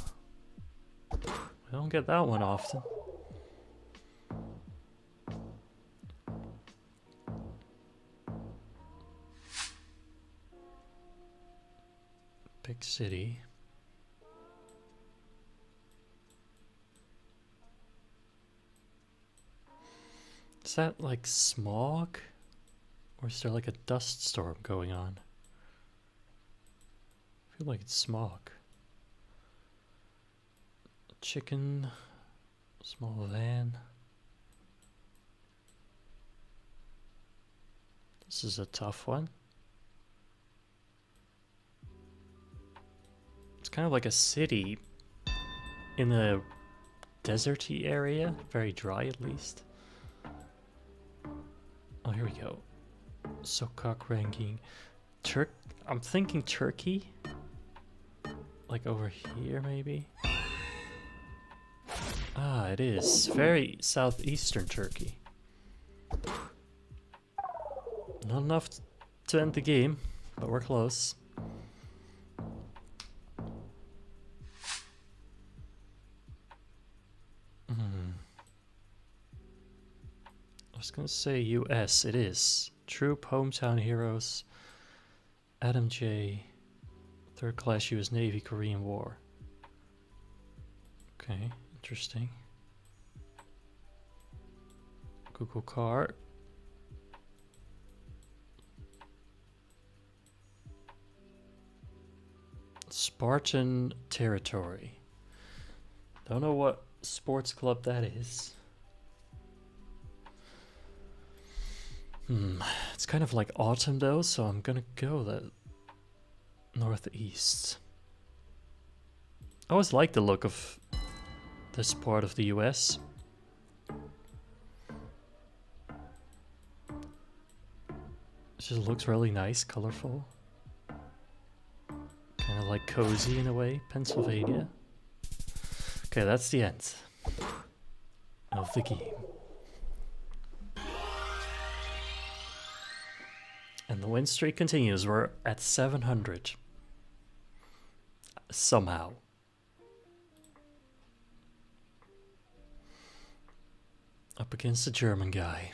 We don't get that one often. Big city. Is that like smog? Or is there like a dust storm going on? I feel like it's smog. Chicken, small van. This is a tough one. It's kind of like a city in a deserty area, very dry at least. Oh, here we go. Sokak ranking. I'm thinking Turkey. Like over here, maybe. Ah, it is. Very southeastern Turkey. Not enough to end the game, but we're close. I was gonna say US, it is. Troop, hometown heroes, Adam J, third class US Navy, Korean War. Okay, interesting. Google car. Spartan territory. Don't know what sports club that is. It's kind of like autumn though, so I'm gonna go the northeast. I always like the look of this part of the US. It just looks really nice, colorful. Kind of like cozy in a way, Pennsylvania. Okay, that's the end of the game. And the win streak continues. We're at 700. Somehow. Up against the German guy.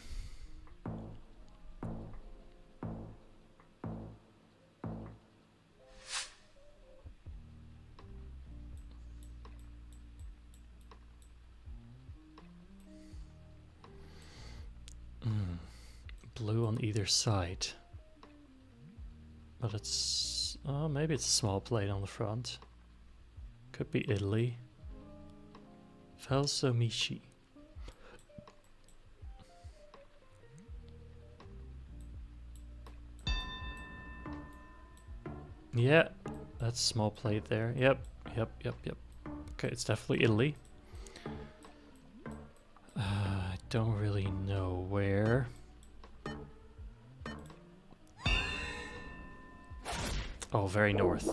Blue on either side. But it's... oh, maybe it's a small plate on the front. Could be Italy. Falso Michi. Yeah, that's small plate there. Yep. Okay, it's definitely Italy. don't really know where. Oh, very north.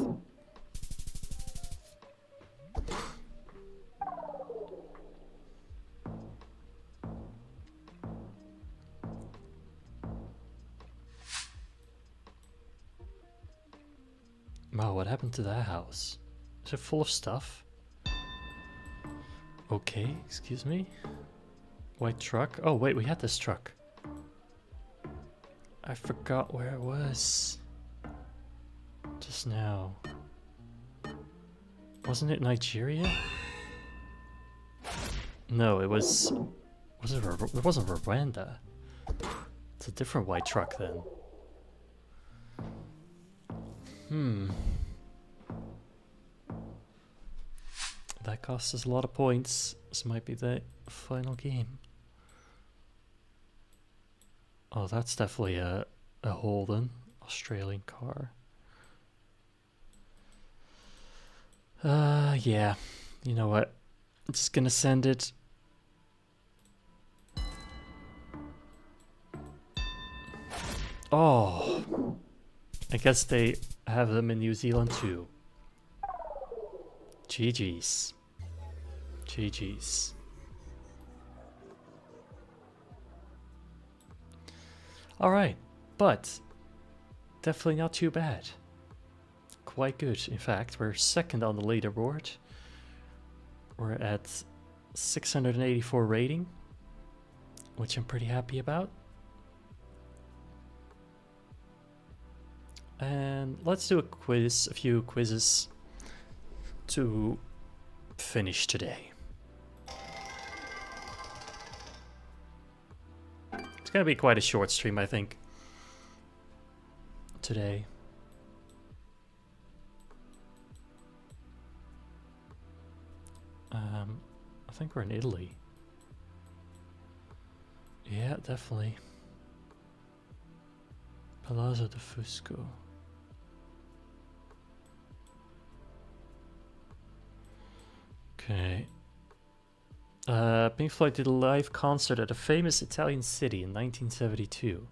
Wow, what happened to that house? Is it full of stuff? Okay, excuse me. White truck. Oh wait, we had this truck. I forgot where it was. Just now. Wasn't it Nigeria? No, it was... it wasn't Rwanda. It's a different white truck then. That costs us a lot of points. This might be the final game. Oh, that's definitely a Holden Australian car. Yeah. You know what? I'm just gonna send it. Oh. I guess they have them in New Zealand too. GG's. GG's. Alright, but definitely not too bad. Quite good, in fact. We're second on the leaderboard. We're at 684 rating, which I'm pretty happy about. And let's do a quiz, a few quizzes to finish today. It's gonna be quite a short stream, I think, today. I think we're in Italy. Yeah, definitely. Palazzo de Fusco. Okay. Pink Floyd did a live concert at a famous Italian city in 1972.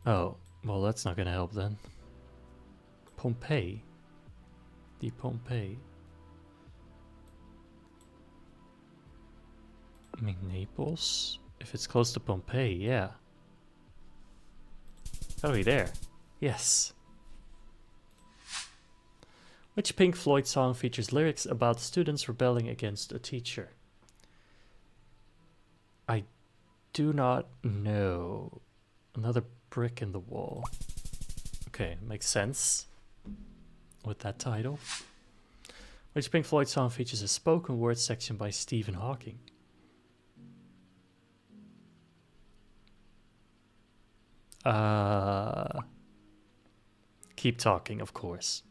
Oh, well, that's not gonna help then. Pompeii. Di Pompeii. I mean, Naples? If it's close to Pompeii, yeah. Gotta be there. Yes. Which Pink Floyd song features lyrics about students rebelling against a teacher? I do not know. Another brick in the wall. Okay, makes sense with that title. Which Pink Floyd song features a spoken word section by Stephen Hawking? Keep Talking, of course.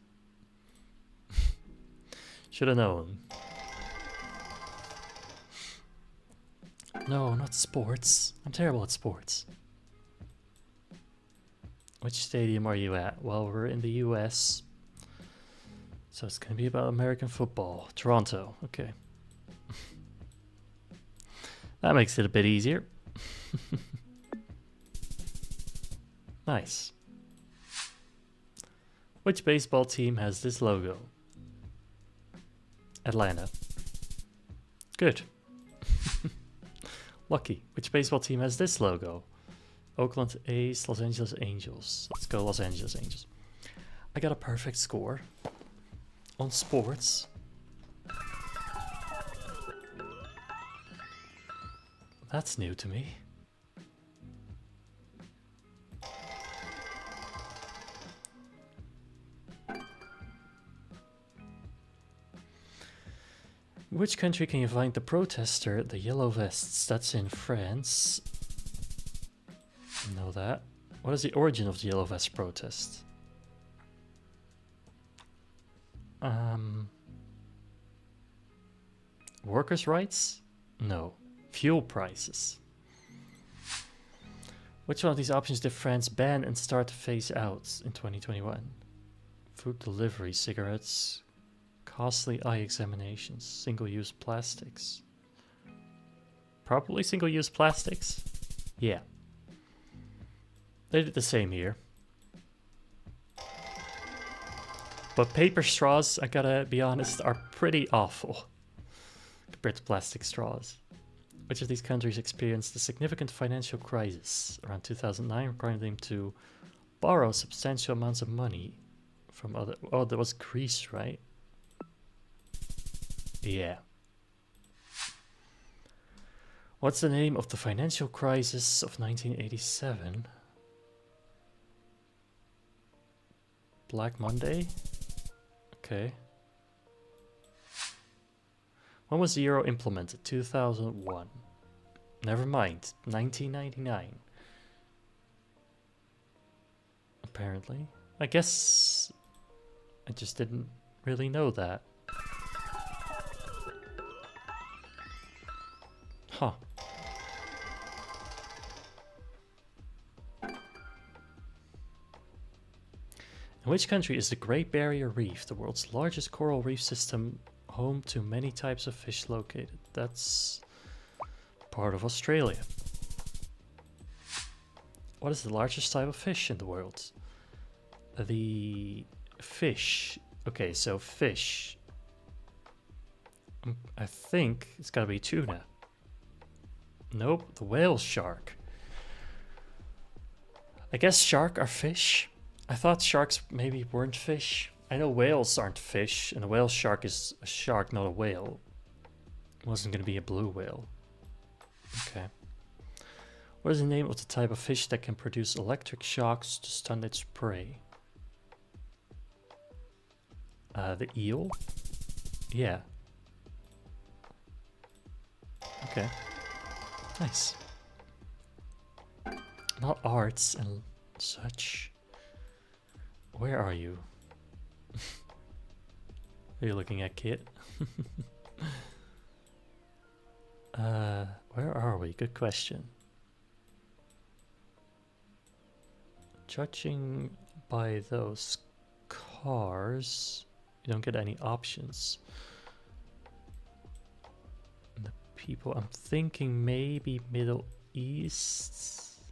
Should have known. No, not sports. I'm terrible at sports. Which stadium are you at? Well, we're in the US. So it's gonna be about American football. Toronto, okay. That makes it a bit easier. Nice. Which baseball team has this logo? Atlanta. Good. Lucky. Which baseball team has this logo? Oakland A's, Los Angeles Angels. Let's go Los Angeles Angels. I got a perfect score on sports. That's new to me. Which country can you find the protester, the yellow vests? That's in France. Know that. What is the origin of the yellow vest protest? Workers' rights? No. Fuel prices. Which one of these options did France ban and start to phase out in 2021? Food delivery, cigarettes, costly eye examinations, single-use plastics. Probably single-use plastics. Yeah. They did the same here. But paper straws, I gotta be honest, are pretty awful compared to plastic straws. Which of these countries experienced a significant financial crisis around 2009, requiring them to borrow substantial amounts of money from other... Oh, that was Greece, right? Yeah. What's the name of the financial crisis of 1987? Black Monday? Okay. When was the euro implemented? 2001. Never mind. 1999. Apparently. I guess I just didn't really know that. Huh. In which country is the Great Barrier Reef, the world's largest coral reef system, home to many types of fish located? That's part of Australia. What is the largest type of fish in the world? The fish. Okay, so fish. I think it's gotta be tuna. Nope, the whale shark. I guess shark are fish. I thought sharks maybe weren't fish. I know whales aren't fish, and a whale shark is a shark, not a whale. It wasn't gonna be a blue whale. Okay. What is the name of the type of fish that can produce electric shocks to stun its prey? The eel? Yeah. Okay. Nice. Not arts and such. Where are you? Are you looking at Kit? Where are we? Good question. Judging by those cars, you don't get any options. And the people, I'm thinking maybe Middle East.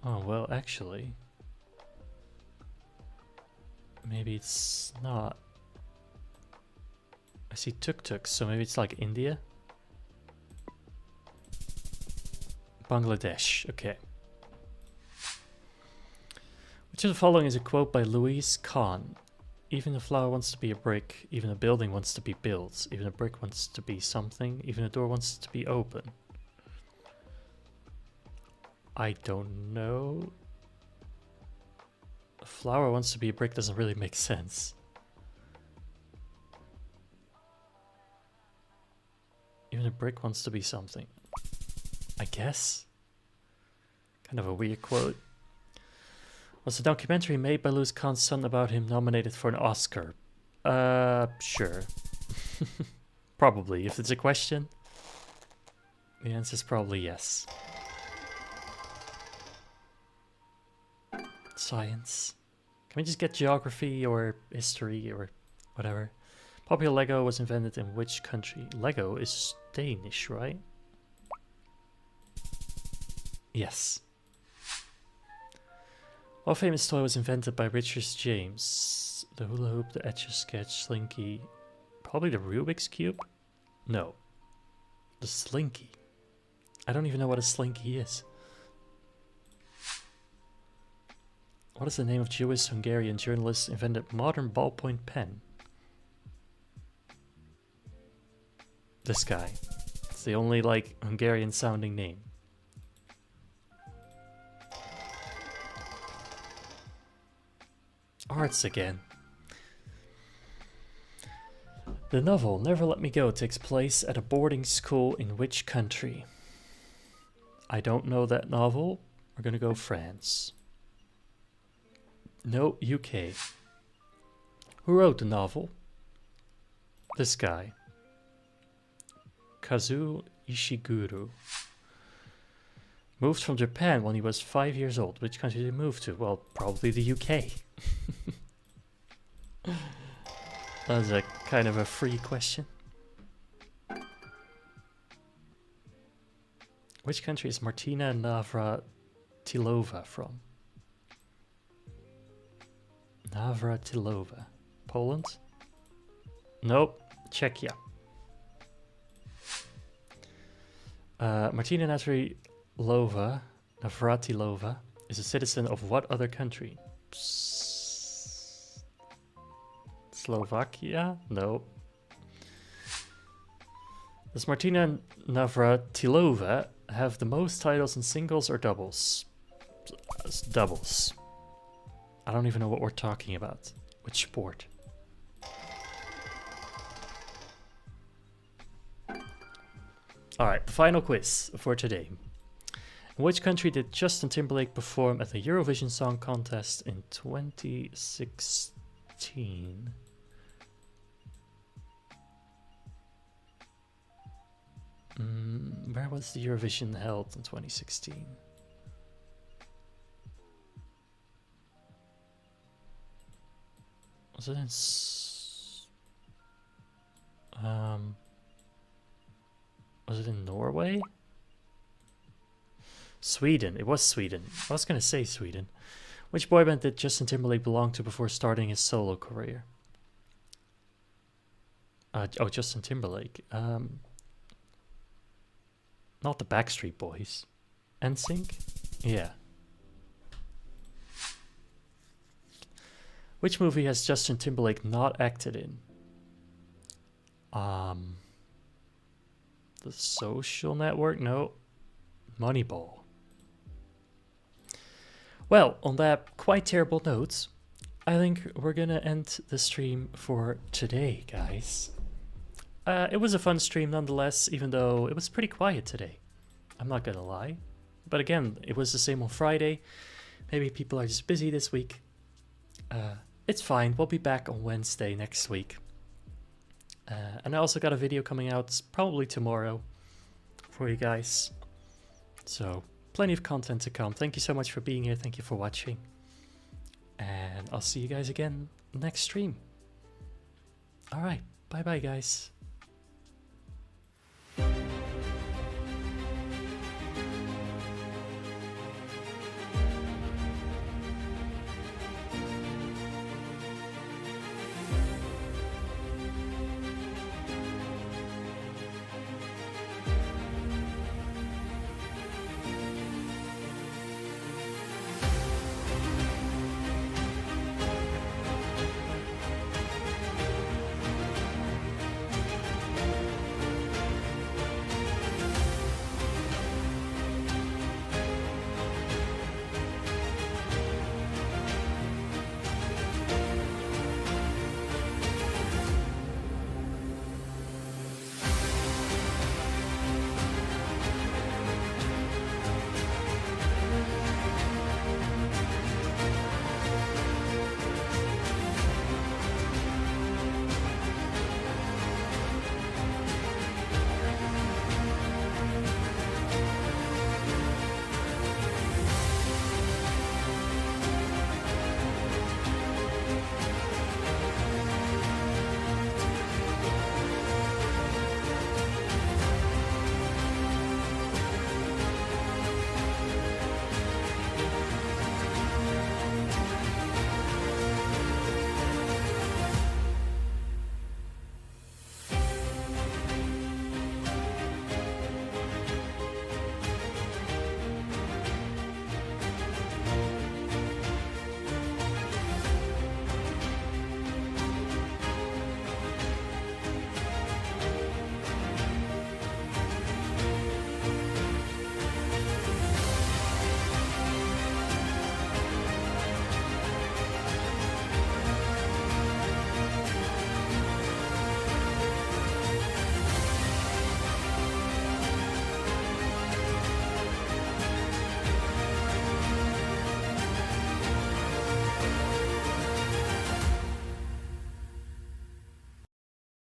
Oh, well, actually, maybe it's not. I see tuk-tuks, so maybe it's like India? Bangladesh, okay. Which of the following is a quote by Louise Kahn? Even a flower wants to be a brick, even a building wants to be built, even a brick wants to be something, even a door wants to be open. I don't know. A flower wants to be a brick doesn't really make sense. Even a brick wants to be something. I guess. Kind of a weird quote. Was the documentary made by Louis Kahn's son about him nominated for an Oscar? Sure. Probably. If it's a question, the answer is probably yes. Science. Can we just get geography or history or whatever? Popular Lego was invented in which country? Lego is Danish, right? Yes. What famous toy was invented by Richard James? The hula hoop, the Etch-a-Sketch, Slinky. Probably the Rubik's Cube? No. The Slinky. I don't even know what a Slinky is. What is the name of Jewish Hungarian journalist invented modern ballpoint pen? This guy. It's the only like Hungarian sounding name. Arts again. The novel Never Let Me Go takes place at a boarding school in which country? I don't know that novel. We're gonna go France. No, UK. Who wrote the novel? This guy. Kazuo Ishiguro. Moved from Japan when he was 5 years old. Which country did he move to? Well, probably the UK. That was a kind of a free question. Which country is Martina Navratilova from? Navratilova. Poland? Nope. Czechia. Martina Navratilova is a citizen of what other country? Slovakia? No. Does Martina Navratilova have the most titles in singles or doubles? Doubles. I don't even know what we're talking about. Which sport? Alright, the final quiz for today. In which country did Justin Timberlake perform at the Eurovision Song Contest in 2016? Where was the Eurovision held in 2016? Was it in was it in Norway? Sweden. It was Sweden. I was gonna say Sweden. Which boy band did Justin Timberlake belong to before starting his solo career? Oh, Justin Timberlake. Not the Backstreet Boys. NSYNC? Yeah. Which movie has Justin Timberlake not acted in? The Social Network? No. Moneyball. Well, on that quite terrible note, I think we're gonna end the stream for today, guys. It was a fun stream nonetheless, even though it was pretty quiet today. I'm not gonna lie. But again, it was the same on Friday. Maybe people are just busy this week. It's fine. We'll be back on Wednesday next week. And I also got a video coming out probably tomorrow for you guys. So, plenty of content to come. Thank you so much for being here. Thank you for watching. And I'll see you guys again next stream. Alright, bye bye guys.